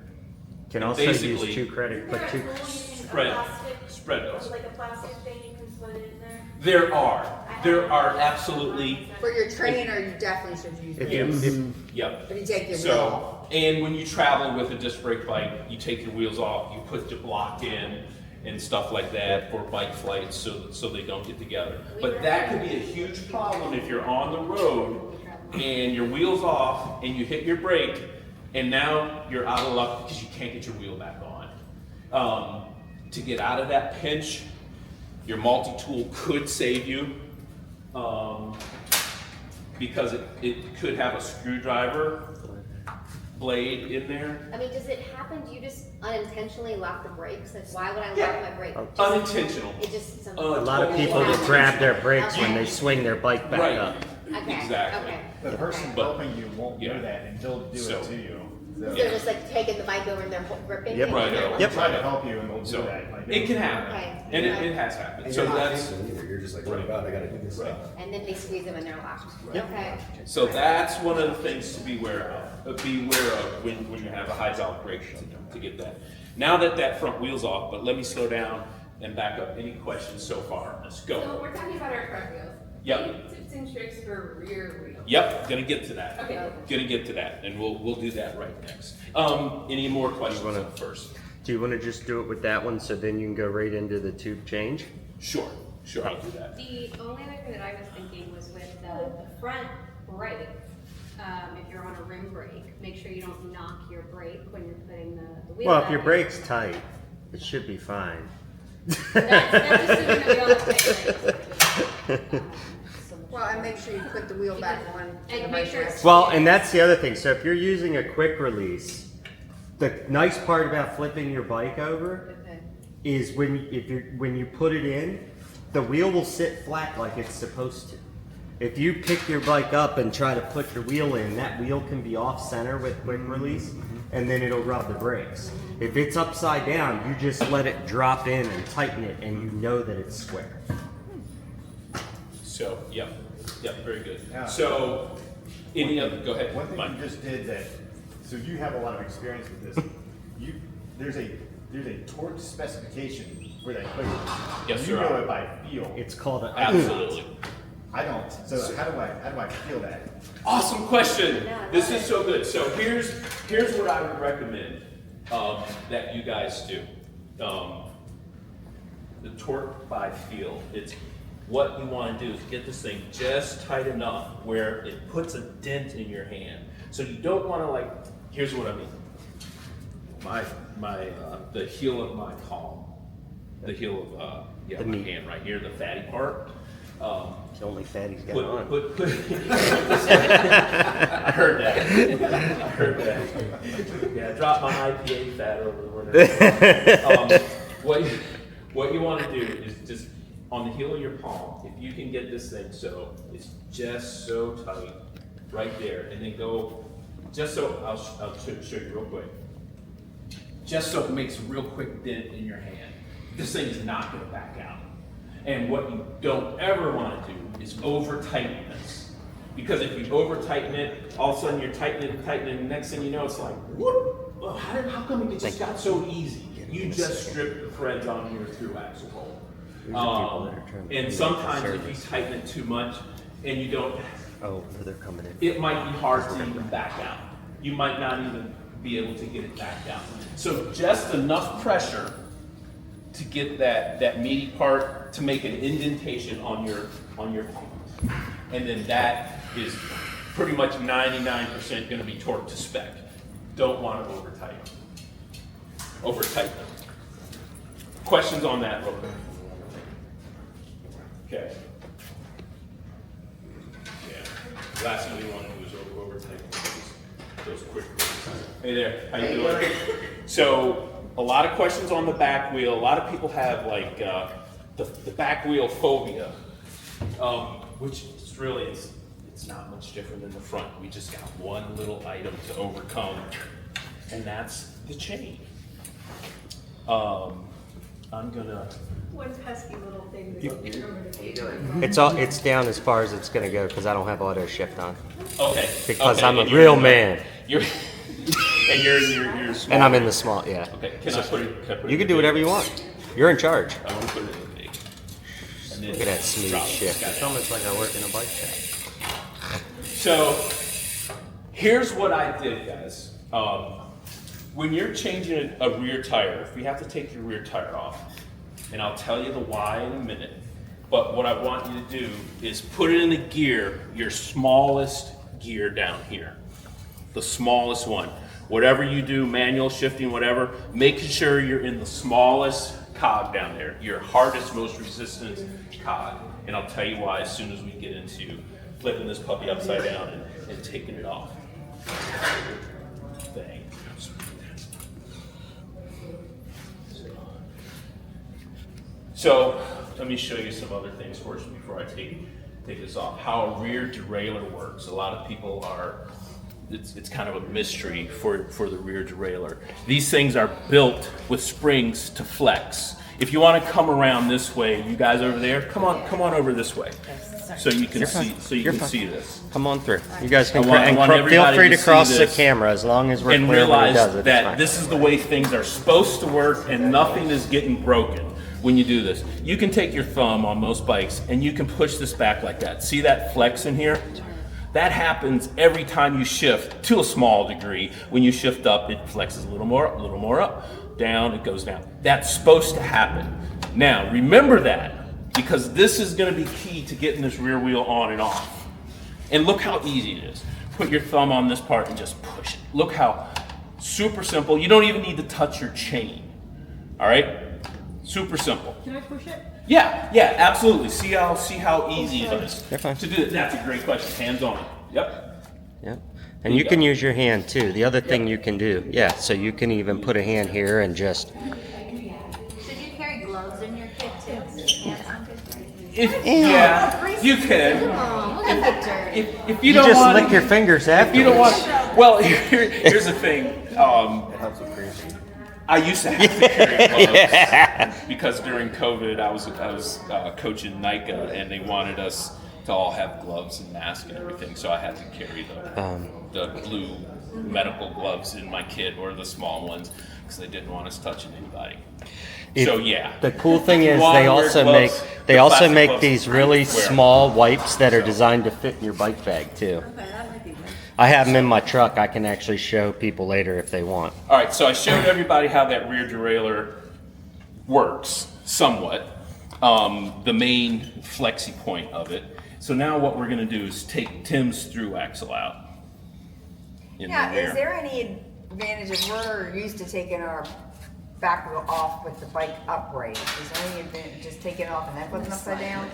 Speaker 8: Can also use two credit, but two
Speaker 1: spread those.
Speaker 6: Like a plastic thing you can put it in there.
Speaker 1: There are absolutely.
Speaker 18: For your trainer, you definitely should use it.
Speaker 1: Yep.
Speaker 18: But you take your wheel off.
Speaker 1: And when you travel with a disc brake bike, you take your wheels off, you put the block in and stuff like that for bike flights so they don't get together. But that could be a huge problem if you're on the road and your wheel's off and you hit your brake and now you're out of luck because you can't get your wheel back on. To get out of that pinch, your multi-tool could save you because it could have a screwdriver blade in there.
Speaker 11: I mean, does it happen? Do you just unintentionally lock the brakes? Like, why would I lock my brake?
Speaker 1: Unintentional.
Speaker 11: It just
Speaker 8: a lot of people that grab their brakes when they swing their bike back up.
Speaker 11: Okay.
Speaker 1: Exactly.
Speaker 11: Okay.
Speaker 9: The person helping you won't do that, and he'll do it to you.
Speaker 11: So they're just like taking the bike over and they're gripping.
Speaker 8: Yep.
Speaker 11: it?
Speaker 1: Right.
Speaker 9: They'll try to help you, and they'll do that. Like,
Speaker 1: It can happen,
Speaker 11: Okay.
Speaker 1: and it has happened.
Speaker 4: And
Speaker 1: So
Speaker 4: you're not
Speaker 1: that's
Speaker 4: thinking either. You're just like, what about? I gotta do this stuff.
Speaker 11: And then they squeeze them and they're locked.
Speaker 1: Yep.
Speaker 11: Okay.
Speaker 1: So that's one of the things to beware of. Beware of when you have a hydraulic brake to get that. Now that front wheel's off, but let me slow down and back up. Any questions so far? Let's go.
Speaker 13: So we're talking about our front wheels.
Speaker 1: Yep.
Speaker 13: Any tips and tricks for rear wheels?
Speaker 1: Yep, gonna get to that.
Speaker 13: Okay.
Speaker 1: Gonna get to that, and we'll do that right next. Any more questions first?
Speaker 8: Do you want to just do it with that one so then you can go right into the tube change?
Speaker 1: Sure, I'll do that.
Speaker 19: The only other thing that I was thinking was with the front brake, if you're on a rim brake, make sure you don't knock your brake when you're putting the wheel
Speaker 8: Well,
Speaker 19: back
Speaker 8: if your
Speaker 19: in.
Speaker 8: brake's tight, it should be fine.
Speaker 19: That's assuming that we all have tight brakes.
Speaker 18: Well, and make sure you put the wheel back on.
Speaker 19: And make sure it's
Speaker 8: Well, and that's the other thing. So if you're using a quick release, the nice part about flipping your bike over is when you put it in, the wheel will sit flat like it's supposed to. If you pick your bike up and try to put your wheel in, that wheel can be off center with quick release, and then it'll rub the brakes. If it's upside down, you just let it drop in and tighten it, and you know that it's square.
Speaker 1: So, yep, very good.
Speaker 9: Yeah.
Speaker 1: So, any other? Go ahead.
Speaker 9: One thing
Speaker 1: Mike.
Speaker 9: you just did that, so you have a lot of experience with this. There's a torque specification for that quick release.
Speaker 1: Yes,
Speaker 9: you
Speaker 1: there
Speaker 9: know
Speaker 1: are.
Speaker 9: it by feel.
Speaker 8: It's called a
Speaker 1: Absolutely.
Speaker 9: I don't. So how do I feel that?
Speaker 1: Awesome question. This is so good. So here's what I would recommend that you guys do. The torque by feel. It's what you want to do is get this thing just tight enough where it puts a dent in your hand. So you don't want to here's what I mean. The heel of my palm, the heel of my hand right here, the fatty part.
Speaker 8: The only fatty's got
Speaker 1: Put,
Speaker 8: on.
Speaker 1: I heard that. Yeah, drop my IPA fat over the winter. What you want to do is just on the heel of your palm, if you can get this thing so it's just so tight right there, and then go just so I'll show you real quick. Just so it makes a real quick dent in your hand. This thing is not going to back out. And what you don't ever want to do is over tighten this. Because if you over tighten it, all of a sudden you're tightening, and next thing you know, it's like, whoop, well, how come it just got so easy? You just stripped the threads on your through axle hole. And sometimes if you tighten it too much and you don't,
Speaker 8: they're coming in.
Speaker 1: it might be hard to even back out. You might not even be able to get it back down. So just enough pressure to get that meaty part to make an indentation on your palm. And then that is pretty much 99% gonna be torqued to spec. Don't want to over tighten them. Questions on that real quick? Okay. Yeah. Last thing we want to do is over tighten those quick things. Hey there, how you doing? So a lot of questions on the back wheel. A lot of people have like the back wheel phobia, which is really it's not much different than the front. We just got one little item to overcome, and that's the chain. I'm gonna.
Speaker 3: One pesky little thing that you remember to do.
Speaker 8: It's down as far as it's gonna go because I don't have auto shift on.
Speaker 1: Okay.
Speaker 8: Because
Speaker 1: okay.
Speaker 8: I'm a real man.
Speaker 1: You're you're small.
Speaker 8: And I'm in the small, yeah.
Speaker 1: Okay. Can I put it?
Speaker 8: You can do whatever you want. You're in charge.
Speaker 1: I want to put it in the big. And then
Speaker 8: Look at that smooth
Speaker 1: drop it.
Speaker 8: shift. It's almost like I work in a bike shop.
Speaker 1: So here's what I did, guys. When you're changing a rear tire, if you have to take your rear tire off, and I'll tell you the why in a minute, but what I want you to do is put it in the gear, your smallest gear down here, the smallest one. Whatever you do, manual shifting, whatever, making sure you're in the smallest cog down there, your hardest, most resistant cog. And I'll tell you why as soon as we get into flipping this puppy upside down and taking it off. Thing. So let me show you some other things first before I take this off. How a rear derailleur works. A lot of people are, it's kind of a mystery for the rear derailleur. These things are built with springs to flex. If you want to come around this way, you guys over there, come on over this way, so you can see this.
Speaker 8: Come on through. You guys can
Speaker 1: I want
Speaker 8: feel
Speaker 1: everybody
Speaker 8: free to
Speaker 1: see
Speaker 8: cross the
Speaker 1: this
Speaker 8: camera as long as we're
Speaker 1: and
Speaker 8: clear when he
Speaker 1: realize
Speaker 8: does it.
Speaker 1: that this is the way things are supposed to work, and nothing is getting broken when you do this. You can take your thumb on most bikes and you can push this back like that. See that flex in here? That happens every time you shift to a small degree. When you shift up, it flexes a little more up, down, it goes down. That's supposed to happen. Now, remember that, because this is gonna be key to getting this rear wheel on and off. And look how easy it is. Put your thumb on this part and just push it. Look how super simple. You don't even need to touch your chain. All right? Super simple.
Speaker 3: Can I push it?
Speaker 1: Yeah, absolutely. See how easy it is to do it. That's a great question. Hands on. Yep.
Speaker 8: Yep. And you can use your hand too. The other thing you can do, yeah, so you can even put a hand here and just.
Speaker 19: Should you carry gloves in your kit too?
Speaker 1: Yeah, you can. If you don't
Speaker 8: just
Speaker 1: want,
Speaker 8: lick your fingers afterwards.
Speaker 1: If you don't want, well, here's the thing. It helps with cramping. I used to have to carry gloves because during COVID I was coaching NICA and they wanted us to all have gloves and masks and everything, so I had to carry the blue medical gloves in my kit, or the small ones, because they didn't want us touching anybody. So yeah.
Speaker 8: The cool thing is they also make these really small wipes that are designed to fit in your bike bag too. I have them in my truck. I can actually show people later if they want.
Speaker 1: All right, so I showed everybody how that rear derailleur works somewhat, the main flexi point of it. So now what we're going to do is take Tim's through axle out.
Speaker 5: Yeah, is there any advantages? We're used to taking our back wheel off with the bike upright. Is there any advantage just taking it off and then putting it upside down?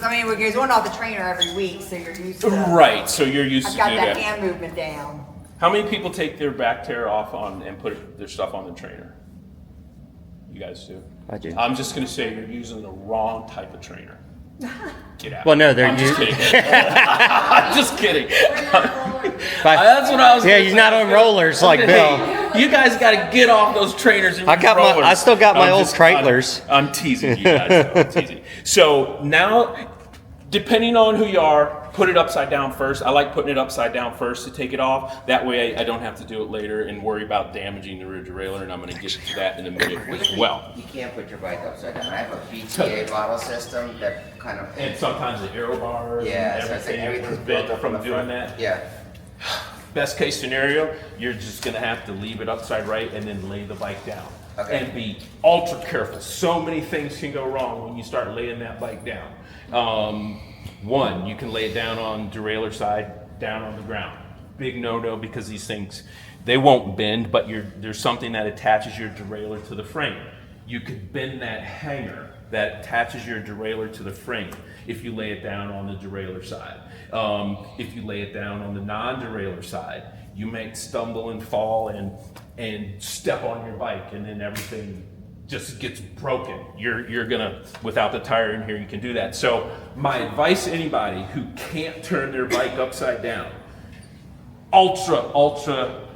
Speaker 5: I mean, we're going off the trainer every week, so you're used to.
Speaker 1: Right, so you're used to
Speaker 5: I've got
Speaker 1: do
Speaker 5: that
Speaker 1: that.
Speaker 5: hand movement down.
Speaker 1: How many people take their back tire off and put their stuff on the trainer? You guys do?
Speaker 8: I do.
Speaker 1: I'm just going to say you're using the wrong type of trainer. Get out.
Speaker 8: Well, no, they're
Speaker 1: I'm just kidding. I'm just kidding. That's what I was.
Speaker 8: Yeah, he's not on rollers like Bill.
Speaker 1: Hey, you guys got to get off those trainers. And
Speaker 8: I still got my old Kreitlers.
Speaker 1: I'm teasing you guys. I'm teasing. So now, depending on who you are, put it upside down first. I like putting it upside down first to take it off. That way I don't have to do it later and worry about damaging the rear derailleur, and I'm going to get to that in a minute as well.
Speaker 20: You can't put your bike upside down. I have a BTA bottle system that kind of...
Speaker 1: And sometimes the aero bars and everything's bent from doing that.
Speaker 20: Yeah.
Speaker 1: Best case scenario, you're just going to have to leave it upside right and then lay the bike down.
Speaker 20: Okay.
Speaker 1: And be ultra careful. So many things can go wrong when you start laying that bike down. One, you can lay it down on derailleur side, down on the ground. Big no-no, because these things, they won't bend, but there's something that attaches your derailleur to the frame. You could bend that hanger that attaches your derailleur to the frame if you lay it down on the derailleur side. If you lay it down on the non-derailleur side, you might stumble and fall and step on your bike, and then everything just gets broken. You're gonna, without the tire in here, you can do that. So my advice to anybody who can't turn their bike upside down, ultra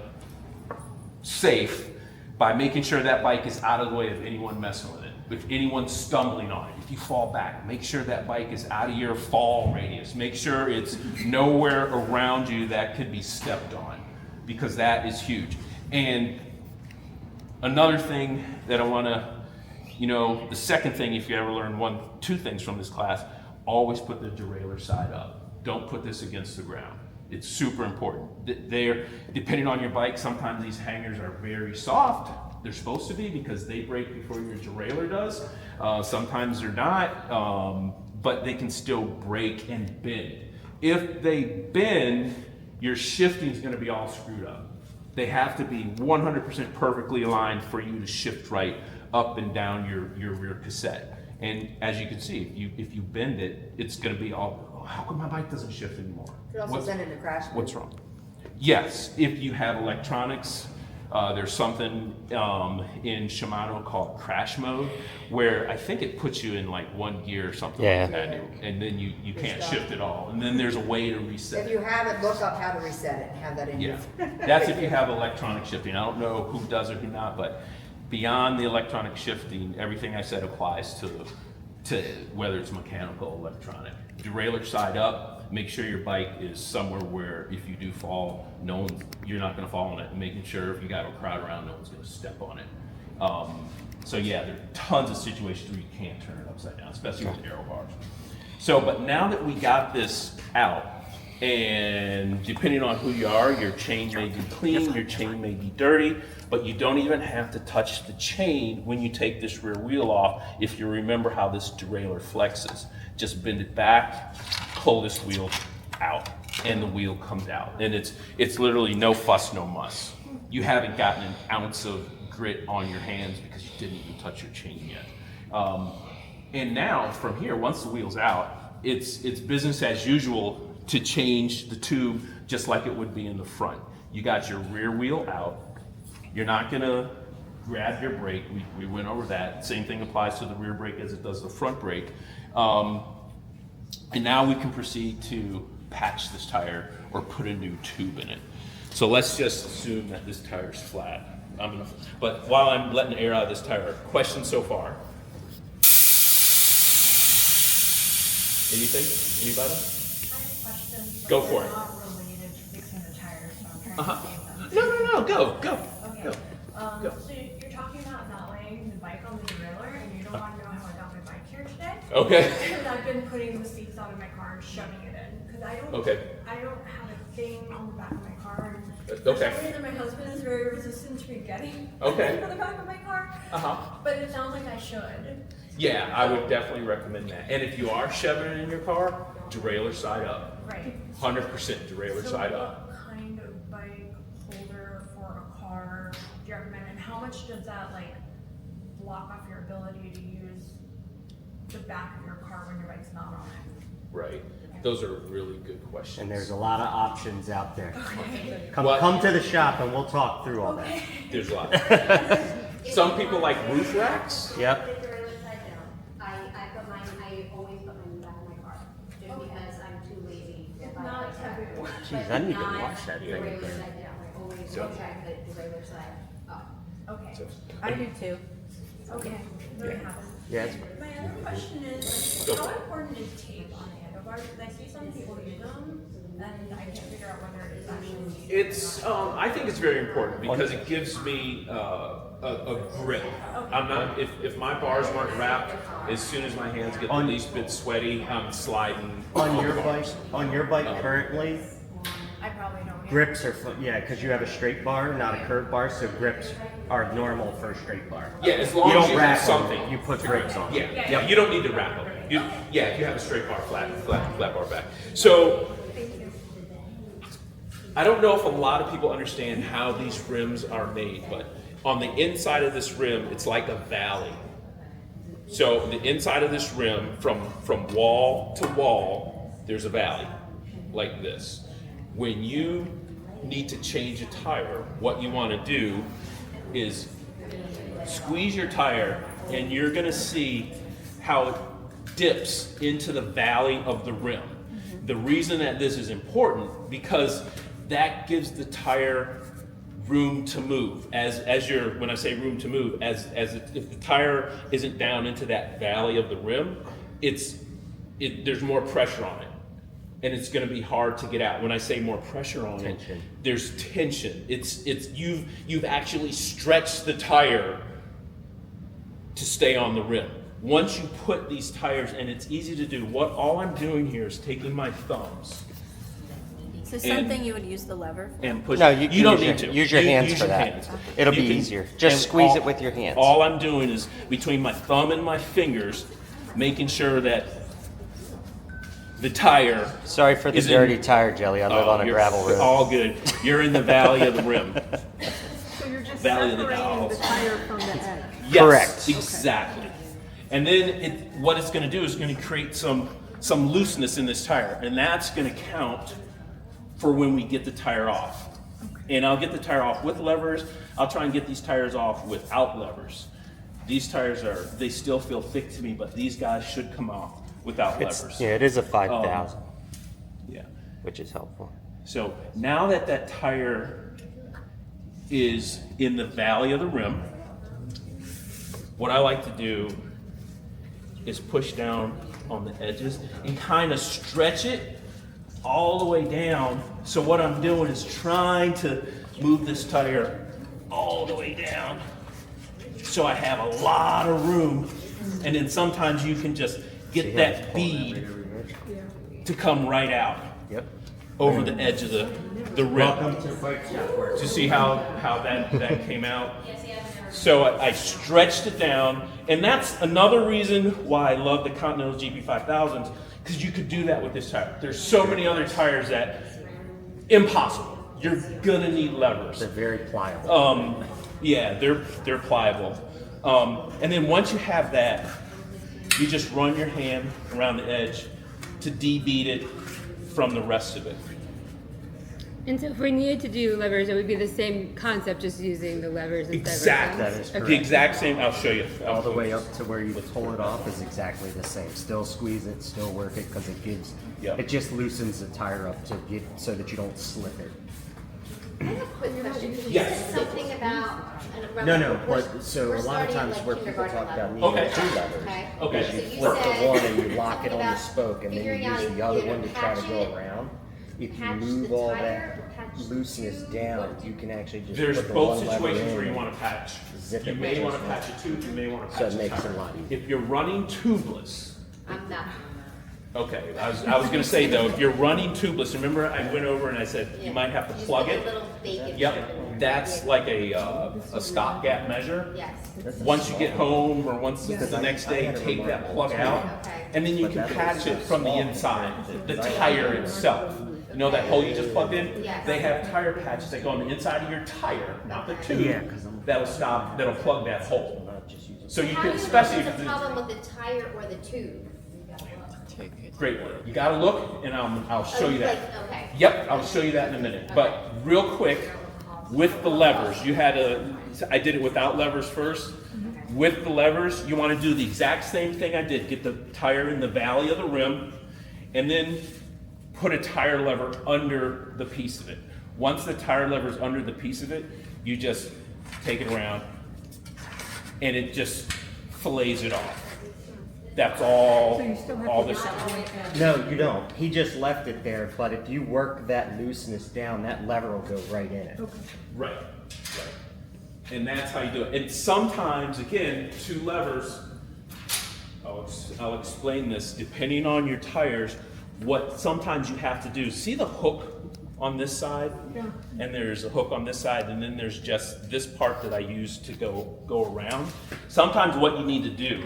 Speaker 1: safe by making sure that bike is out of the way of anyone messing with it. If anyone's stumbling on it, if you fall back, make sure that bike is out of your fall radius. Make sure it's nowhere around you that could be stepped on, because that is huge. And another thing that I wanna, the second thing, if you ever learn two things from this class, always put the derailleur side up. Don't put this against the ground. It's super important. Depending on your bike, sometimes these hangers are very soft. They're supposed to be, because they break before your derailleur does. Sometimes they're not, but they can still break and bend. If they bend, your shifting is gonna be all screwed up. They have to be 100% perfectly aligned for you to shift right up and down your rear cassette. And as you can see, if you bend it, it's gonna be all, how come my bike doesn't shift anymore?
Speaker 18: Could also send it to crash mode.
Speaker 1: What's wrong? Yes, if you have electronics, there's something in Shimano called crash mode, where I think it puts you in like one gear or something like that, and then you can't shift at all. And then there's a way to reset.
Speaker 18: If you have it, look up how to reset it and have that in your.
Speaker 1: That's if you have electronic shifting. I don't know who does or who not, but beyond the electronic shifting, everything I said applies to whether it's mechanical or electronic. Derailleur side up, make sure your bike is somewhere where if you do fall, you're not gonna fall on it, and making sure if you got a crowd around, no one's gonna step on it. So yeah, there are tons of situations where you can't turn it upside down, especially with aero bars. So, but now that we got this out, and depending on who you are, your chain may be clean, your chain may be dirty, but you don't even have to touch the chain when you take this rear wheel off if you remember how this derailleur flexes. Just bend it back, pull this wheel out, and the wheel comes out. And it's literally no fuss, no muss. You haven't gotten an ounce of grit on your hands because you didn't even touch your chain yet. And now, from here, once the wheel's out, it's business as usual to change the tube just like it would be in the front. You got your rear wheel out. You're not gonna grab your brake. We went over that. Same thing applies to the rear brake as it does the front brake. And now we can proceed to patch this tire or put a new tube in it. So let's just assume that this tire's flat. But while I'm letting air out of this tire, questions so far? Anything? Anybody? Go for it.
Speaker 21: Not related to fixing the tires, so I'm trying to save them.
Speaker 1: No, go.
Speaker 21: Okay. So you're talking about not laying the bike on the derailleur, and you don't want to know how I got my bike here today.
Speaker 1: Okay.
Speaker 21: Because I've been putting the seats on in my car and shoving it in. Because I don't have a thing on the back of my car. And for some reason, my husband is very resistant to me getting on the back of my car. But it sounds like I should.
Speaker 1: Yeah, I would definitely recommend that. And if you are shoving it in your car, derailleur side up.
Speaker 21: Right.
Speaker 1: 100% derailleur side up.
Speaker 21: What kind of bike holder for a car do you recommend, and how much does that block off your ability to use the back of your car when your bike's not on it?
Speaker 1: Right. Those are really good questions.
Speaker 8: And there's a lot of options out there.
Speaker 21: Okay.
Speaker 8: Come to the shop and we'll talk through all that.
Speaker 1: There's a lot. Some people like roof racks.
Speaker 8: Yep.
Speaker 19: I always put mine in the back of my car, just because I'm too lazy.
Speaker 21: Not taboo.
Speaker 8: Jeez, I need to wash that thing.
Speaker 19: I always try to put the regular side up.
Speaker 21: Okay.
Speaker 18: I do too.
Speaker 21: Okay. There you have it.
Speaker 8: Yeah, it's
Speaker 21: My other question is,
Speaker 1: Go
Speaker 21: how
Speaker 1: for it.
Speaker 21: important is tape on the handlebars? Because I see some people use them, and I can't figure out whether it is actually needed.
Speaker 1: It's, I think it's very important because it gives me a grip. I'm not, if my bars weren't wrapped, as soon as my hands get the least bit sweaty, I'm sliding.
Speaker 8: On your bike currently,
Speaker 21: I probably don't.
Speaker 8: grips are, because you have a straight bar, not a curved bar, so grips are normal for a straight bar.
Speaker 1: Yeah, as long
Speaker 8: you
Speaker 1: as
Speaker 8: don't
Speaker 1: you
Speaker 8: wrap
Speaker 1: have
Speaker 8: them,
Speaker 1: something.
Speaker 8: you put grips on.
Speaker 1: Yeah, you don't need to wrap them. Yeah, if you have a straight bar, flat bar back. So, I don't know if a lot of people understand how these rims are made, but on the inside of this rim, it's like a valley. So the inside of this rim, from wall to wall, there's a valley, like this. When you need to change a tire, what you want to do is squeeze your tire, and you're going to see how it dips into the valley of the rim. The reason that this is important, because that gives the tire room to move. When I say room to move, if the tire isn't down into that valley of the rim, there's more pressure on it, and it's going to be hard to get out. When I say more pressure on it, there's tension. You've actually stretched the tire to stay on the rim. Once you put these tires, and it's easy to do. All I'm doing here is taking my thumbs.
Speaker 2: So something you would use the lever for?
Speaker 1: And push.
Speaker 8: No,
Speaker 1: you don't need to.
Speaker 8: Use your hands
Speaker 1: use
Speaker 8: for
Speaker 1: your
Speaker 8: that.
Speaker 1: hands.
Speaker 8: It'll
Speaker 1: You
Speaker 8: be
Speaker 1: can-
Speaker 8: easier. Just
Speaker 1: and
Speaker 8: squeeze it with your hands.
Speaker 1: All I'm doing is between my thumb and my fingers, making sure that the tire.
Speaker 8: Sorry for the
Speaker 1: is
Speaker 8: dirty
Speaker 1: in,
Speaker 8: tire, Jelly. I live on a
Speaker 1: you're
Speaker 8: gravel road.
Speaker 1: All good. You're in the valley of the rim.
Speaker 3: So you're just
Speaker 1: Valley of the
Speaker 3: separating
Speaker 1: Dolls.
Speaker 3: the tire from the edge.
Speaker 1: Yes,
Speaker 8: Correct.
Speaker 1: exactly. And then what it's going to do is going to create some looseness in this tire, and that's going to count for when we get the tire off. And I'll get the tire off with levers. I'll try and get these tires off without levers. These tires they still feel thick to me, but these guys should come off without levers.
Speaker 8: Yeah, it is a 5,000.
Speaker 1: Yeah.
Speaker 8: Which is helpful.
Speaker 1: So now that tire is in the valley of the rim, what I like to do is push down on the edges and kind of stretch it all the way down. So what I'm doing is trying to move this tire all the way down so I have a lot of room. And then sometimes you can just get that bead to come right out over the edge of the rim.
Speaker 8: Welcome to Bike Shop Work.
Speaker 1: Do you see how that came out? So I stretched it down, and that's another reason why I love the Continental GP5000s, because you could do that with this tire. There's so many other tires that, impossible. You're gonna need levers.
Speaker 8: They're very pliable.
Speaker 1: Yeah, they're pliable. And then once you have that, you just run your hand around the edge to debead it from the rest of it.
Speaker 13: And so if we needed to do levers, it would be the same concept, just using the levers instead
Speaker 1: Exactly.
Speaker 13: of
Speaker 8: That is
Speaker 1: The
Speaker 8: correct.
Speaker 1: exact same. I'll show you.
Speaker 8: All the way up to where you pull it off is exactly the same. Still squeeze it, still work it, because it gives, it just loosens the tire up to get so that you don't slip it.
Speaker 11: I have a quick question. You
Speaker 1: Yes.
Speaker 11: said something about.
Speaker 8: No, but so a lot of times where people talk about needing two levers,
Speaker 1: Okay.
Speaker 8: is
Speaker 11: So
Speaker 8: you
Speaker 11: you
Speaker 8: flip the
Speaker 11: said
Speaker 8: one and you lock it on the
Speaker 11: about
Speaker 8: spoke, and then you
Speaker 11: figuring out
Speaker 8: use
Speaker 11: if
Speaker 8: the other
Speaker 11: you're
Speaker 8: one to
Speaker 11: gonna
Speaker 8: try to
Speaker 11: patch
Speaker 8: go
Speaker 11: it,
Speaker 8: around. If you
Speaker 11: patch
Speaker 8: move
Speaker 11: the
Speaker 8: all
Speaker 11: tire,
Speaker 8: that
Speaker 11: patch
Speaker 8: looseness down, you can actually just
Speaker 1: There's
Speaker 8: put the
Speaker 1: both
Speaker 8: one lever
Speaker 1: situations
Speaker 8: in
Speaker 1: where you
Speaker 8: and
Speaker 1: want to patch.
Speaker 8: zip
Speaker 1: You
Speaker 8: it
Speaker 1: may
Speaker 8: with
Speaker 1: want to
Speaker 8: this
Speaker 1: patch a tube, you may want to
Speaker 8: So
Speaker 1: patch
Speaker 8: it makes
Speaker 1: a
Speaker 8: it a
Speaker 1: tire.
Speaker 8: lot easier.
Speaker 1: If you're running tubeless,
Speaker 11: I'm not.
Speaker 1: okay, I was going to say though, if you're running tubeless, remember I went over and I said you might have to
Speaker 11: Just
Speaker 1: plug
Speaker 11: put
Speaker 1: it.
Speaker 11: a little bacon
Speaker 1: Yep,
Speaker 11: strip in there.
Speaker 1: that's like a stopgap measure.
Speaker 11: Yes.
Speaker 1: Once you get home or once the next day, take that plug out, and then you can patch it from the inside, the tire itself. You know that hole you just plugged in?
Speaker 11: Yes.
Speaker 1: They have tire patches that go on the inside of your tire, not the tube. That'll plug that hole. So you
Speaker 11: How
Speaker 1: can,
Speaker 11: do you know
Speaker 1: especially
Speaker 11: if
Speaker 1: if
Speaker 11: there's a problem with the tire or the tube?
Speaker 1: great one. You gotta look, and I'll show you that.
Speaker 11: Okay.
Speaker 1: Yep, I'll show you that in a minute. But real quick, with the levers, I did it without levers first. With the levers, you want to do the exact same thing I did. Get the tire in the valley of the rim, and then put a tire lever under the piece of it. Once the tire lever is under the piece of it, you just take it around, and it just fillets it off. That's all.
Speaker 3: So you still have
Speaker 1: all
Speaker 3: to
Speaker 1: this.
Speaker 3: get that one in.
Speaker 8: No, you don't. He just left it there, but if you work that looseness down, that lever will go right in it.
Speaker 1: Right. And that's how you do it. And sometimes, again, two levers, I'll explain this, depending on your tires, what sometimes you have to do. See the hook on this side?
Speaker 3: Yeah.
Speaker 1: And there's a hook on this side, and then there's just this part that I use to go around. Sometimes what you need to do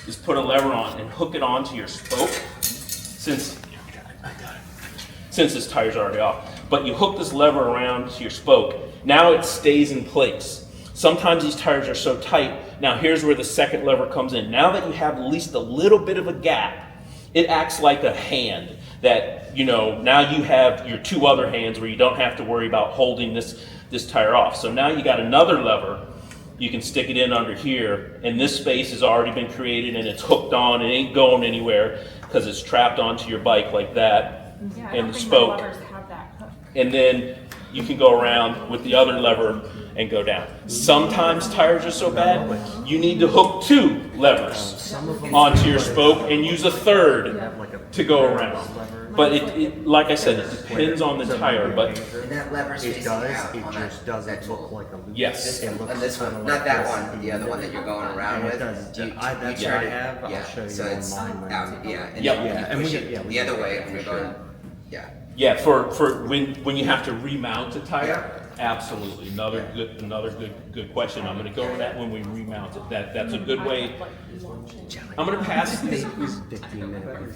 Speaker 1: is put a lever on and hook it onto your spoke. Since this tire's already off, but you hook this lever around to your spoke, now it stays in place. Sometimes these tires are so tight. Now here's where the second lever comes in. Now that you have at least a little bit of a gap, it acts like a hand that, now you have your two other hands where you don't have to worry about holding this tire off. So now you got another lever. You can stick it in under here, and this space has already been created and it's hooked on. It ain't going anywhere because it's trapped onto your bike like that.
Speaker 21: Yeah,
Speaker 1: And the spoke. And then you can go around with the other lever and go down. Sometimes tires are so bad, you need to hook two levers onto your spoke and use a third to go around. But it like I said, it depends on the tire. But
Speaker 20: And that lever's facing out.
Speaker 8: It just doesn't look like a loop.
Speaker 1: yes,
Speaker 20: On this one, not that one, the other one that you're going around with.
Speaker 8: That's
Speaker 20: You
Speaker 8: what I
Speaker 20: turn it-
Speaker 8: have. I'll
Speaker 20: yeah,
Speaker 8: show you
Speaker 20: so
Speaker 8: on
Speaker 20: it's
Speaker 8: mine.
Speaker 20: out, yeah, and
Speaker 1: Yep.
Speaker 20: then you
Speaker 8: And we
Speaker 20: push
Speaker 8: get-
Speaker 20: it
Speaker 8: yeah, we
Speaker 20: the
Speaker 8: get
Speaker 20: other
Speaker 8: that
Speaker 20: way
Speaker 8: for
Speaker 20: when you're
Speaker 8: sure.
Speaker 20: going, yeah.
Speaker 1: yeah. For when you have to remount a tire, absolutely. Another good question. I'm going to go over that when we remount it. That's a good way. I'm going to pass the
Speaker 8: 15-minute break.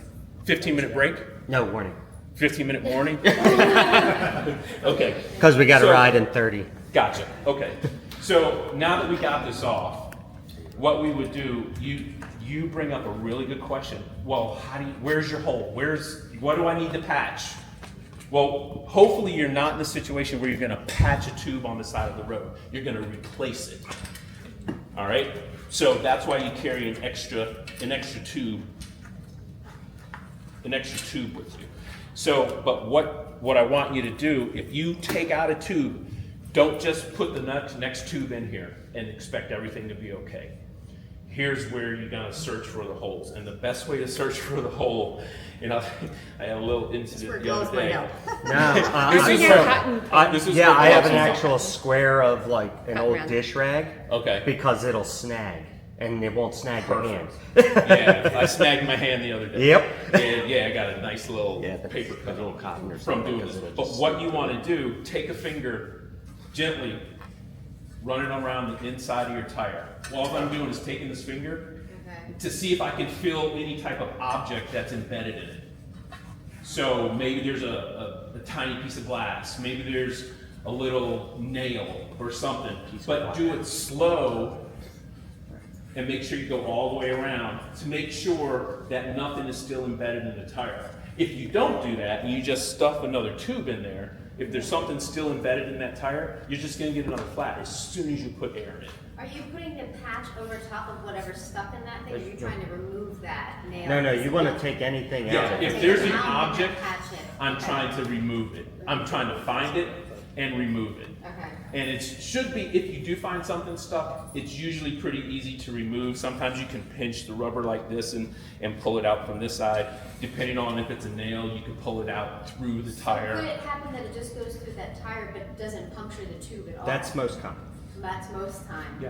Speaker 1: 15-minute break.
Speaker 8: No warning.
Speaker 1: 15-minute warning. Okay.
Speaker 8: Because we got to
Speaker 1: So-
Speaker 8: ride in 30.
Speaker 1: Gotcha. Okay. So now that we got this off, what we would do, you bring up a really good question. Well, where's your hole? What do I need to patch? Well, hopefully you're not in a situation where you're going to patch a tube on the side of the road. You're going to replace it. All right. So that's why you carry an extra tube with you. So, but what I want you to do, if you take out a tube, don't just put the next tube in here and expect everything to be okay. Here's where you're gonna search for the holes, and the best way to search for the hole, I had a little incident the other day.
Speaker 8: I have an actual square of like an old dish rag.
Speaker 1: Okay.
Speaker 8: Because it'll snag, and it won't snag your hand.
Speaker 1: Yeah, I snagged my hand the other day.
Speaker 8: Yep.
Speaker 1: And yeah, I got a nice little paper cut
Speaker 8: little cotton or
Speaker 1: from
Speaker 8: something,
Speaker 1: doing this.
Speaker 8: 'cause it'll
Speaker 1: But
Speaker 8: just
Speaker 1: what you want to do, take a finger, gently run it around the inside of your tire. All I'm doing is taking this finger to see if I can feel any type of object that's embedded in it. So maybe there's a tiny piece of glass, maybe there's a little nail or something, but do it slow and make sure you go all the way around to make sure that nothing is still embedded in the tire. If you don't do that and you just stuff another tube in there, if there's something still embedded in that tire, you're just gonna get another flat as soon as you put air in it.
Speaker 11: Are you putting the patch over top of whatever's stuck in that thing, or are you trying to remove that nail?
Speaker 8: No, you want to take anything out.
Speaker 1: Yeah, if there's an object,
Speaker 11: Patch it.
Speaker 1: I'm trying to remove it. I'm trying to find it and remove it.
Speaker 11: Okay.
Speaker 1: And it should be, if you do find something stuck, it's usually pretty easy to remove. Sometimes you can pinch the rubber like this and pull it out from this side. Depending on if it's a nail, you can pull it out through the tire.
Speaker 11: Could it happen that it just goes through that tire but doesn't puncture the tube at all?
Speaker 8: That's most common.
Speaker 11: That's most time.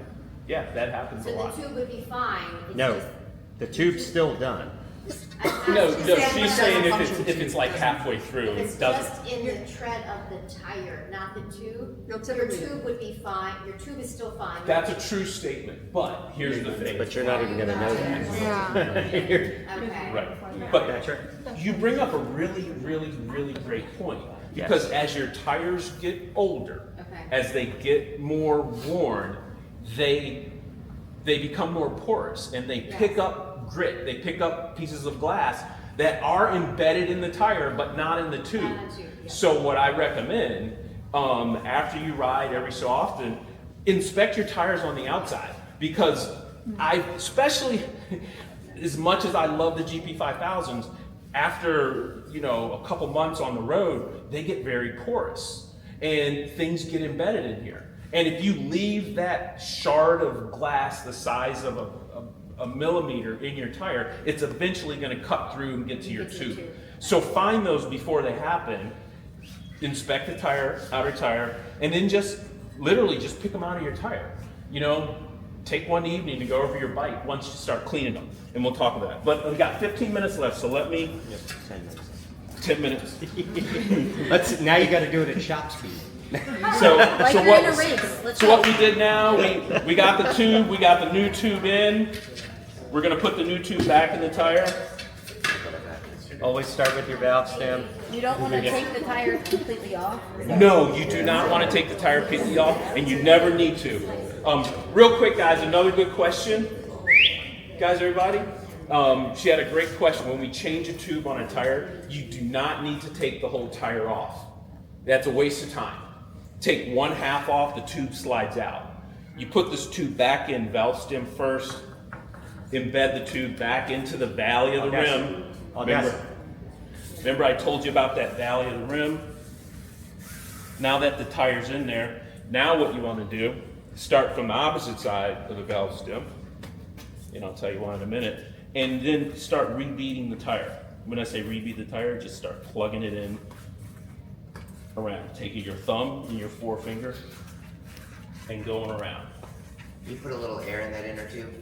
Speaker 1: Yeah, that happens a
Speaker 11: So
Speaker 1: lot.
Speaker 11: the tube would be fine. It's
Speaker 8: No,
Speaker 11: just-
Speaker 8: the tube's still done.
Speaker 1: No, she's saying if it's like halfway through,
Speaker 11: If
Speaker 1: it
Speaker 11: it's
Speaker 1: doesn't.
Speaker 11: just in the tread of the tire, not the tube,
Speaker 18: No,
Speaker 11: your
Speaker 18: typically-
Speaker 11: tube would be fine, your tube is still fine.
Speaker 1: That's a true statement, but here's the thing.
Speaker 8: But you're not even going to know that.
Speaker 11: Okay.
Speaker 1: Right. But you bring up a really, really, really great point. Because as your tires get older, as they get more worn, they become more porous and they pick up grit. They pick up pieces of glass that are embedded in the tire but not in the tube. So what I recommend, after you ride every so often, inspect your tires on the outside. Because especially as much as I love the GP5000s, after a couple months on the road, they get very porous and things get embedded in here. And if you leave that shard of glass the size of a millimeter in your tire, it's eventually going to cut through and get to your tube. So find those before they happen. Inspect the tire, outer tire, and then literally just pick them out of your tire. Take one evening to go over your bike once you start cleaning them, and we'll talk about it. But we've got 15 minutes left, so let me. 10 minutes.
Speaker 8: Now you got to do it at shop speed.
Speaker 1: So what we did now, we got the tube, we got the new tube in. We're gonna put the new tube back in the tire.
Speaker 8: Always start with your valve stem.
Speaker 19: You don't want to take the tire completely off?
Speaker 1: No, you do not want to take the tire completely off, and you never need to. Real quick, guys, another good question. Guys, everybody, she had a great question. When we change a tube on a tire, you do not need to take the whole tire off. That's a waste of time. Take one half off, the tube slides out. You put this tube back in, valve stem first, embed the tube back into the valley of the rim. Remember I told you about that valley of the rim? Now that the tire's in there, now what you want to do, start from the opposite side of the valve stem, and I'll tell you why in a minute, and then start rebeading the tire. When I say rebead the tire, just start plugging it in around. Taking your thumb and your forefinger and going around.
Speaker 20: You put a little air in that inner tube?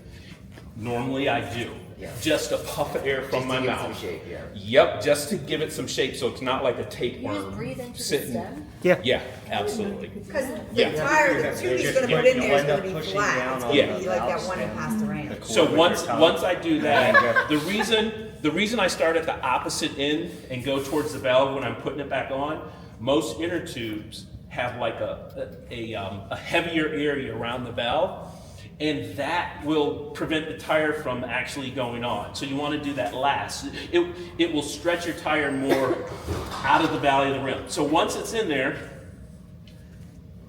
Speaker 1: Normally I do.
Speaker 20: Yeah.
Speaker 1: Just a puff of air from my mouth.
Speaker 20: Some shape, yeah.
Speaker 1: Yep, just to give it some shape so it's not like a tapeworm.
Speaker 19: You just breathe into
Speaker 1: sitting.
Speaker 19: the stem?
Speaker 1: Yeah, absolutely.
Speaker 18: Because the
Speaker 1: Yeah.
Speaker 18: tire, the tube he's gonna put in there is gonna be flat. It's gonna
Speaker 1: Yeah.
Speaker 18: be like that one he passed around.
Speaker 1: So once I do that, the reason I start at the opposite end and go towards the valve when I'm putting it back on, most inner tubes have like a heavier area around the valve, and that will prevent the tire from actually going on. So you want to do that last. It will stretch your tire more out of the valley of the rim. So once it's in there,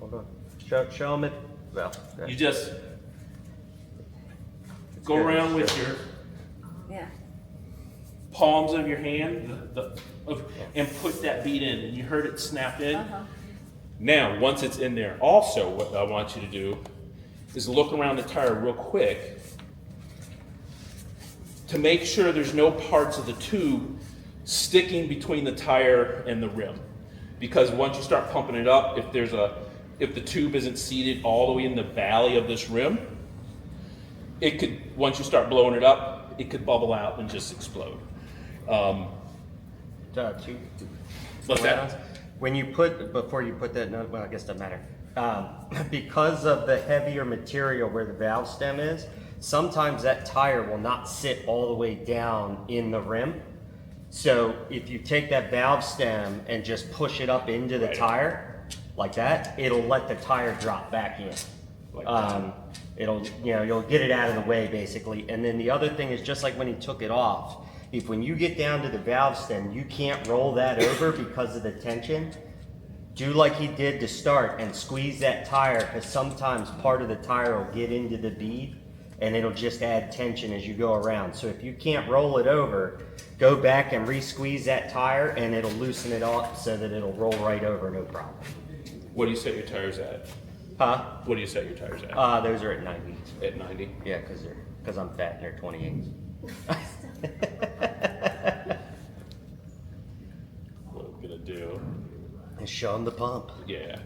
Speaker 8: Hold on. Show them it. Well,
Speaker 1: you just go around with your palms of your hand and put that bead in, and you heard it snap in. Now, once it's in there, also what I want you to do is look around the tire real quick to make sure there's no parts of the tube sticking between the tire and the rim. Because once you start pumping it up, if the tube isn't seated all the way in the valley of this rim, once you start blowing it up, it could bubble out and just explode. What's that?
Speaker 8: Before you put that, well, I guess it doesn't matter. Because of the heavier material where the valve stem is, sometimes that tire will not sit all the way down in the rim. So if you take that valve stem and just push it up into the tire, like that, it'll let the tire drop back in. You'll get it out of the way basically. And then the other thing is, just like when he took it off, when you get down to the valve stem, you can't roll that over because of the tension. Do like he did to start and squeeze that tire, because sometimes part of the tire will get into the bead and it'll just add tension as you go around. So if you can't roll it over, go back and re-squeeze that tire and it'll loosen it up so that it'll roll right over, no problem.
Speaker 1: What do you set your tires at?
Speaker 8: Huh?
Speaker 1: What do you set your tires at?
Speaker 8: Those are at 90.
Speaker 1: At 90?
Speaker 8: Yeah, because I'm fat and they're 28s.
Speaker 1: What I'm gonna do
Speaker 8: is show them the pump.
Speaker 1: Yeah.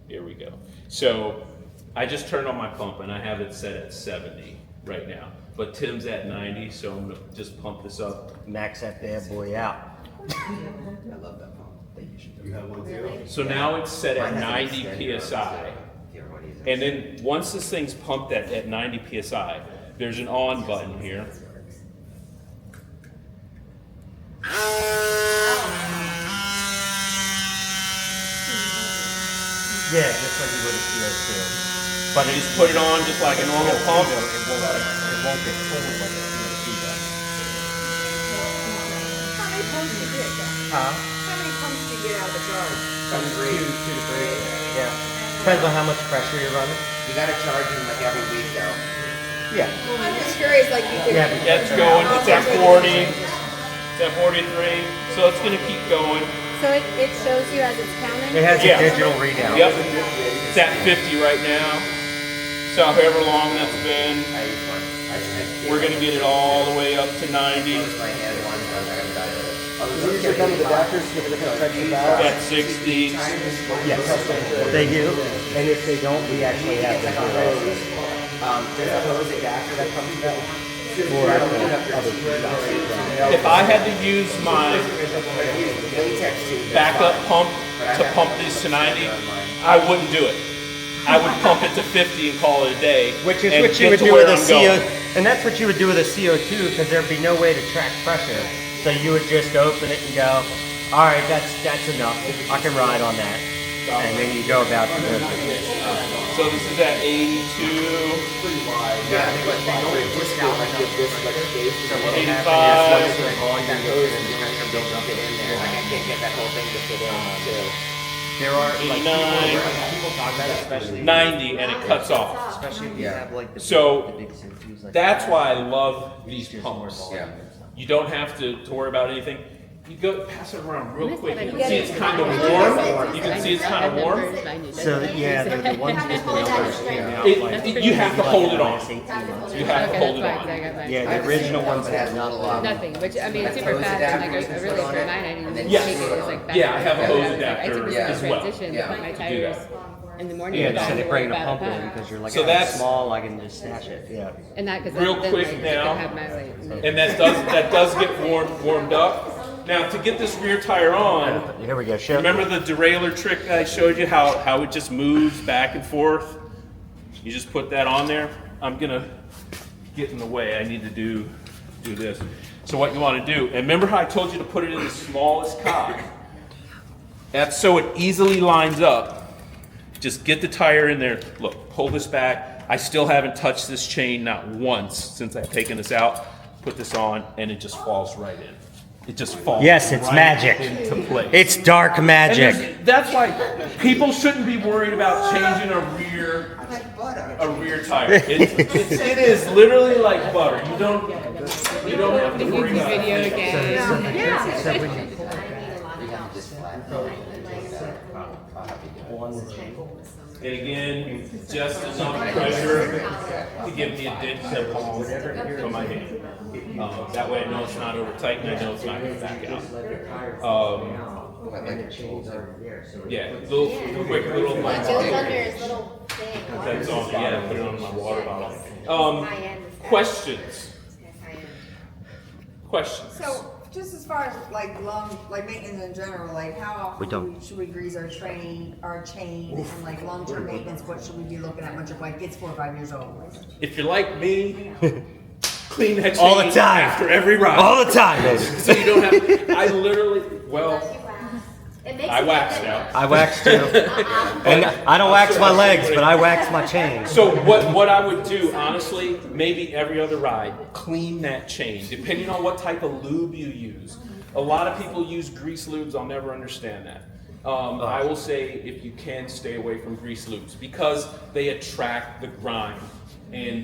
Speaker 1: Here we go. So I just turned on my pump and I have it set at 70 right now. But Tim's at 90, so I'm gonna just pump this up.
Speaker 8: Max that bad boy out.
Speaker 20: I love that pump. You have one too?
Speaker 1: So now it's set at 90 PSI. And then once this thing's pumped at 90 PSI, there's an on button here.
Speaker 8: Yeah, just like you would a CO2.
Speaker 1: But you just put it on just like a normal pump.
Speaker 8: It won't get pulled like a CO2 does.
Speaker 18: How many pumps do you get?
Speaker 8: Huh?
Speaker 18: How many pumps do you get out of the charge?
Speaker 8: Two to three. Yeah. Depends on how much pressure you're running.
Speaker 20: You gotta charge them like every week though.
Speaker 8: Yeah.
Speaker 18: I'm just curious, like you could.
Speaker 8: Yeah,
Speaker 1: That's going, it's at 40, it's at 43, so it's gonna keep going.
Speaker 19: So it shows you as it's counting?
Speaker 8: It has a digital readout.
Speaker 1: Yep, it's at 50 right now. So however long that's been, we're gonna get it all the way up to 90.
Speaker 17: You should come to the doctors, give it a check the valve.
Speaker 1: At 60.
Speaker 8: Yes, they do. And if they don't, we actually have them do it.
Speaker 20: There's a hose adapter that comes with it.
Speaker 1: If I had to use my backup pump to pump these to 90, I wouldn't do it. I would pump it to 50 and call it a day.
Speaker 8: Which is
Speaker 1: and
Speaker 8: what you
Speaker 1: get
Speaker 8: would
Speaker 1: to
Speaker 8: do
Speaker 1: where
Speaker 8: with a
Speaker 1: I'm going.
Speaker 8: CO, and that's what you would do with a CO2 because there'd be no way to track pressure. So you would just open it and go, all right, that's enough. I can ride on that, and then you go about the business.
Speaker 1: So this is at 82.
Speaker 20: Pretty wide. Yeah, I think like this guy might give this much space.
Speaker 8: So what
Speaker 1: 85.
Speaker 8: happens is once the volume
Speaker 20: That
Speaker 8: gets
Speaker 20: hose
Speaker 8: in,
Speaker 20: and
Speaker 8: the pressure builds up
Speaker 20: get in there. Like I can't get that whole thing to fit in too.
Speaker 8: There are like
Speaker 1: 89.
Speaker 8: people talk about it, especially
Speaker 1: 90, and it cuts off.
Speaker 8: especially if you have like the
Speaker 1: So
Speaker 8: big CO2s like
Speaker 1: that's
Speaker 8: that.
Speaker 1: why I love these pumps.
Speaker 20: Yeah.
Speaker 1: You don't have to worry about anything. You go pass it around real quick. You can
Speaker 11: Yeah,
Speaker 1: see it's kind of warm. You can see it's kind of warm.
Speaker 8: So yeah, the ones with the numbers came out like
Speaker 1: You have to hold it on.
Speaker 8: -18 months.
Speaker 1: You have to hold it on.
Speaker 8: Yeah, the original ones had not a lot.
Speaker 13: Nothing, which I mean, it's super fast, and like I really for mine, I didn't even
Speaker 1: Yes.
Speaker 13: take it as like back.
Speaker 1: Yeah, I have a hose
Speaker 13: I was like, I
Speaker 1: adapter
Speaker 13: took
Speaker 1: as well.
Speaker 13: transition to put my
Speaker 1: to do
Speaker 13: tires
Speaker 1: that.
Speaker 13: in the morning.
Speaker 8: Yeah,
Speaker 13: without
Speaker 8: instead of
Speaker 13: having to
Speaker 8: bringing
Speaker 13: worry
Speaker 8: a
Speaker 13: about
Speaker 8: pump
Speaker 13: a
Speaker 8: in because you're like,
Speaker 1: So
Speaker 8: oh,
Speaker 1: that's-
Speaker 8: it's small, I can just stash it. Yeah.
Speaker 13: And that because
Speaker 1: Real
Speaker 13: then,
Speaker 1: quick
Speaker 13: like,
Speaker 1: now.
Speaker 13: I have my like.
Speaker 1: And that does get warmed up. Now to get this rear tire on,
Speaker 8: Here we go. Show.
Speaker 1: remember the derailleur trick that I showed you, how it just moves back and forth? You just put that on there. I'm gonna get in the way. I need to do this. So what you want to do, and remember how I told you to put it in the smallest cog? That's so it easily lines up. Just get the tire in there. Look, pull this back. I still haven't touched this chain not once since I've taken this out. Put this on, and it just falls right in. It just falls.
Speaker 8: Yes, it's
Speaker 1: right
Speaker 8: magic.
Speaker 1: into place.
Speaker 8: It's dark
Speaker 1: And
Speaker 8: magic.
Speaker 1: that's why people shouldn't be worried about changing a rear tire. It is literally like butter. You don't have to worry about
Speaker 13: Video
Speaker 1: it.
Speaker 13: again.
Speaker 8: So when you pull
Speaker 1: And again, just enough pressure to give me a dent in the palm of my hand. That way I know it's not over tight and I know it's not going to back out. Yeah, little quick little
Speaker 11: It goes under his little thing.
Speaker 1: that's on. Yeah, put it on my water bottle. Questions? Questions?
Speaker 5: So, just as far as like maintenance in general, like how
Speaker 8: We don't.
Speaker 5: often should we grease our chain, and like long-term maintenance, what should we be looking at once your bike gets 4 or 5 years old?
Speaker 1: If you're like me, clean that chain
Speaker 8: All the time.
Speaker 1: after every ride.
Speaker 8: All the time, baby.
Speaker 1: So you don't have. I literally. Well,
Speaker 11: It makes
Speaker 1: I
Speaker 11: it
Speaker 1: waxed
Speaker 11: better.
Speaker 1: out.
Speaker 8: I wax too. And I don't wax my legs, but I wax my chain.
Speaker 1: So what I would do, honestly, maybe every other ride, clean that chain, depending on what type of lube you use. A lot of people use grease lubes. I'll never understand that. I will say if you can stay away from grease lubes because they attract the grime and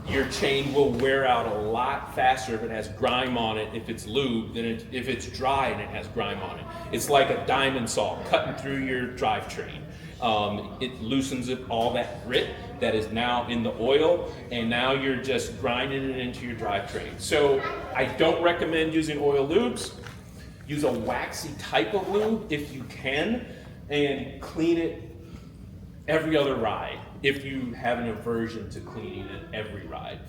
Speaker 1: your chain will wear out a lot faster if it has grime on it if it's lube than if it's dry and it has grime on it. It's like a diamond saw cutting through your drivetrain. It loosens all that grit that is now in the oil, and now you're just grinding it into your drivetrain. So I don't recommend using oil lubes. Use a waxy type of lube if you can, and clean it every other ride if you have an aversion to cleaning it every ride.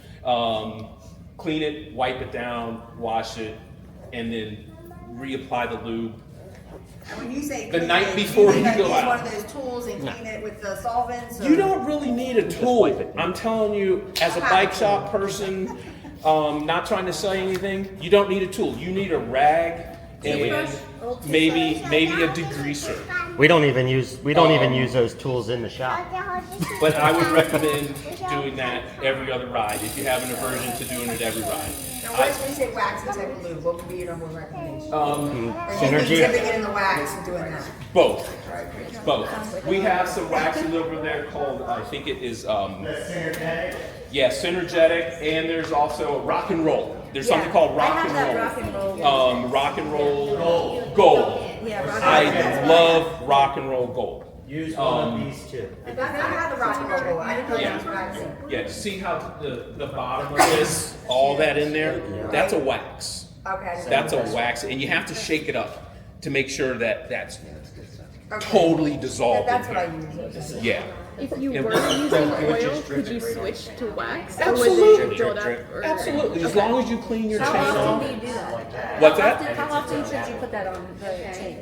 Speaker 1: Clean it, wipe it down, wash it, and then reapply the lube.
Speaker 5: And when you say
Speaker 1: The
Speaker 5: clean
Speaker 1: night
Speaker 5: it,
Speaker 1: before you
Speaker 5: like
Speaker 1: go
Speaker 5: use
Speaker 1: out.
Speaker 5: one of those tools and clean it with the solvents? Or?
Speaker 1: You don't really need a tool. I'm telling you, as a bike shop person, not trying to say anything, you don't need a tool. You need a rag and maybe a degreaser.
Speaker 8: We don't even use those tools in the shop.
Speaker 1: But I would recommend doing that every other ride if you have an aversion to doing it every ride.
Speaker 5: Now, when you say waxy type of lube, what would be your number one recommendation?
Speaker 8: Synergy.
Speaker 5: Dipping it in the wax and doing that.
Speaker 1: Both. We have some waxy lube over there called, I think it is, yeah, Synergetic, and there's also rock and roll. There's something called rock and roll. Rock and roll gold. I love rock and roll gold.
Speaker 8: Use one of these too.
Speaker 5: I had the rock and roll. I didn't know that was waxy.
Speaker 1: Yeah, see how the bottom of this, all that in there? That's a wax.
Speaker 5: Okay.
Speaker 1: That's a wax, and you have to shake it up to make sure that that's totally dissolved.
Speaker 5: That's
Speaker 1: in
Speaker 5: what I
Speaker 1: here.
Speaker 5: use.
Speaker 1: Yeah.
Speaker 6: If you
Speaker 1: And
Speaker 6: were
Speaker 1: we-
Speaker 6: using
Speaker 1: we would
Speaker 6: oil,
Speaker 1: just
Speaker 6: could you switch to wax?
Speaker 1: Absolutely.
Speaker 6: Or would it build up? Or...
Speaker 1: Absolutely, as long as you clean your chain
Speaker 7: How
Speaker 1: off.
Speaker 7: often do you do that?
Speaker 1: What's that?
Speaker 7: How often should you put that on the chain?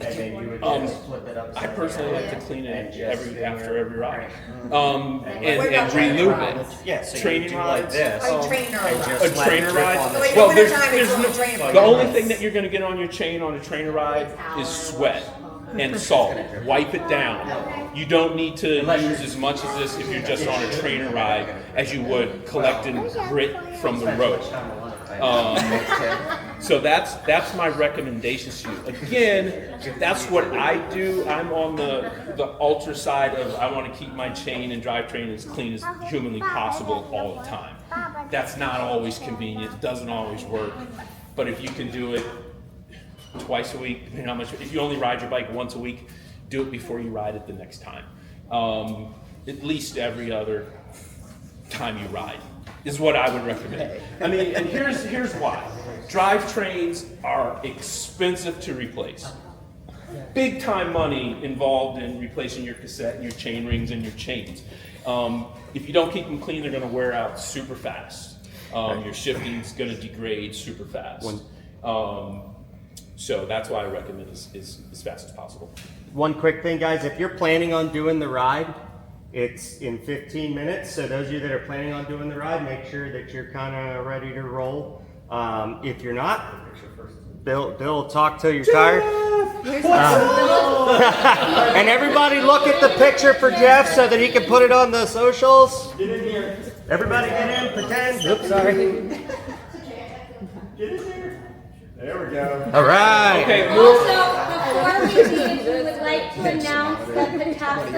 Speaker 1: I personally like to clean it after every ride, and re-lube it.
Speaker 8: Yeah, so you
Speaker 1: Training
Speaker 8: do
Speaker 1: rides.
Speaker 8: like this.
Speaker 5: Oh, trainer ride.
Speaker 1: A trainer ride.
Speaker 5: So like in
Speaker 1: Well,
Speaker 5: the
Speaker 1: there's
Speaker 5: wintertime, it's
Speaker 1: no,
Speaker 5: on the trainer
Speaker 1: the
Speaker 5: ride.
Speaker 1: only thing that you're going to get on your chain on a trainer ride is sweat and salt. Wipe it down. You don't need to use as much of this if you're just on a trainer ride as you would collecting grit from the road. So that's my recommendation to you. Again, that's what I do. I'm on the ultra side of I want to keep my chain and drivetrain as clean as humanly possible all the time. That's not always convenient. It doesn't always work. But if you can do it twice a week, depending on how much. If you only ride your bike once a week, do it before you ride it the next time. At least every other time you ride is what I would recommend. I mean, and here's why. Drivetrains are expensive to replace. Big time money involved in replacing your cassette and your chain rings and your chains. If you don't keep them clean, they're going to wear out super fast. Your shifting's going to degrade super fast. So that's why I recommend as fast as possible.
Speaker 8: One quick thing, guys, if you're planning on doing the ride, it's in 15 minutes. So those of you that are planning on doing the ride, make sure that you're kind of ready to roll. If you're not, Bill, talk till you're tired. And everybody look at the picture for Jeff so that he can put it on the socials.
Speaker 1: Get in here.
Speaker 8: Everybody get in, pretend. Oops, sorry.
Speaker 1: Get in there.
Speaker 9: There we go.
Speaker 8: All right.
Speaker 1: Okay,
Speaker 19: Also, before we leave, we would like to announce that Patapsco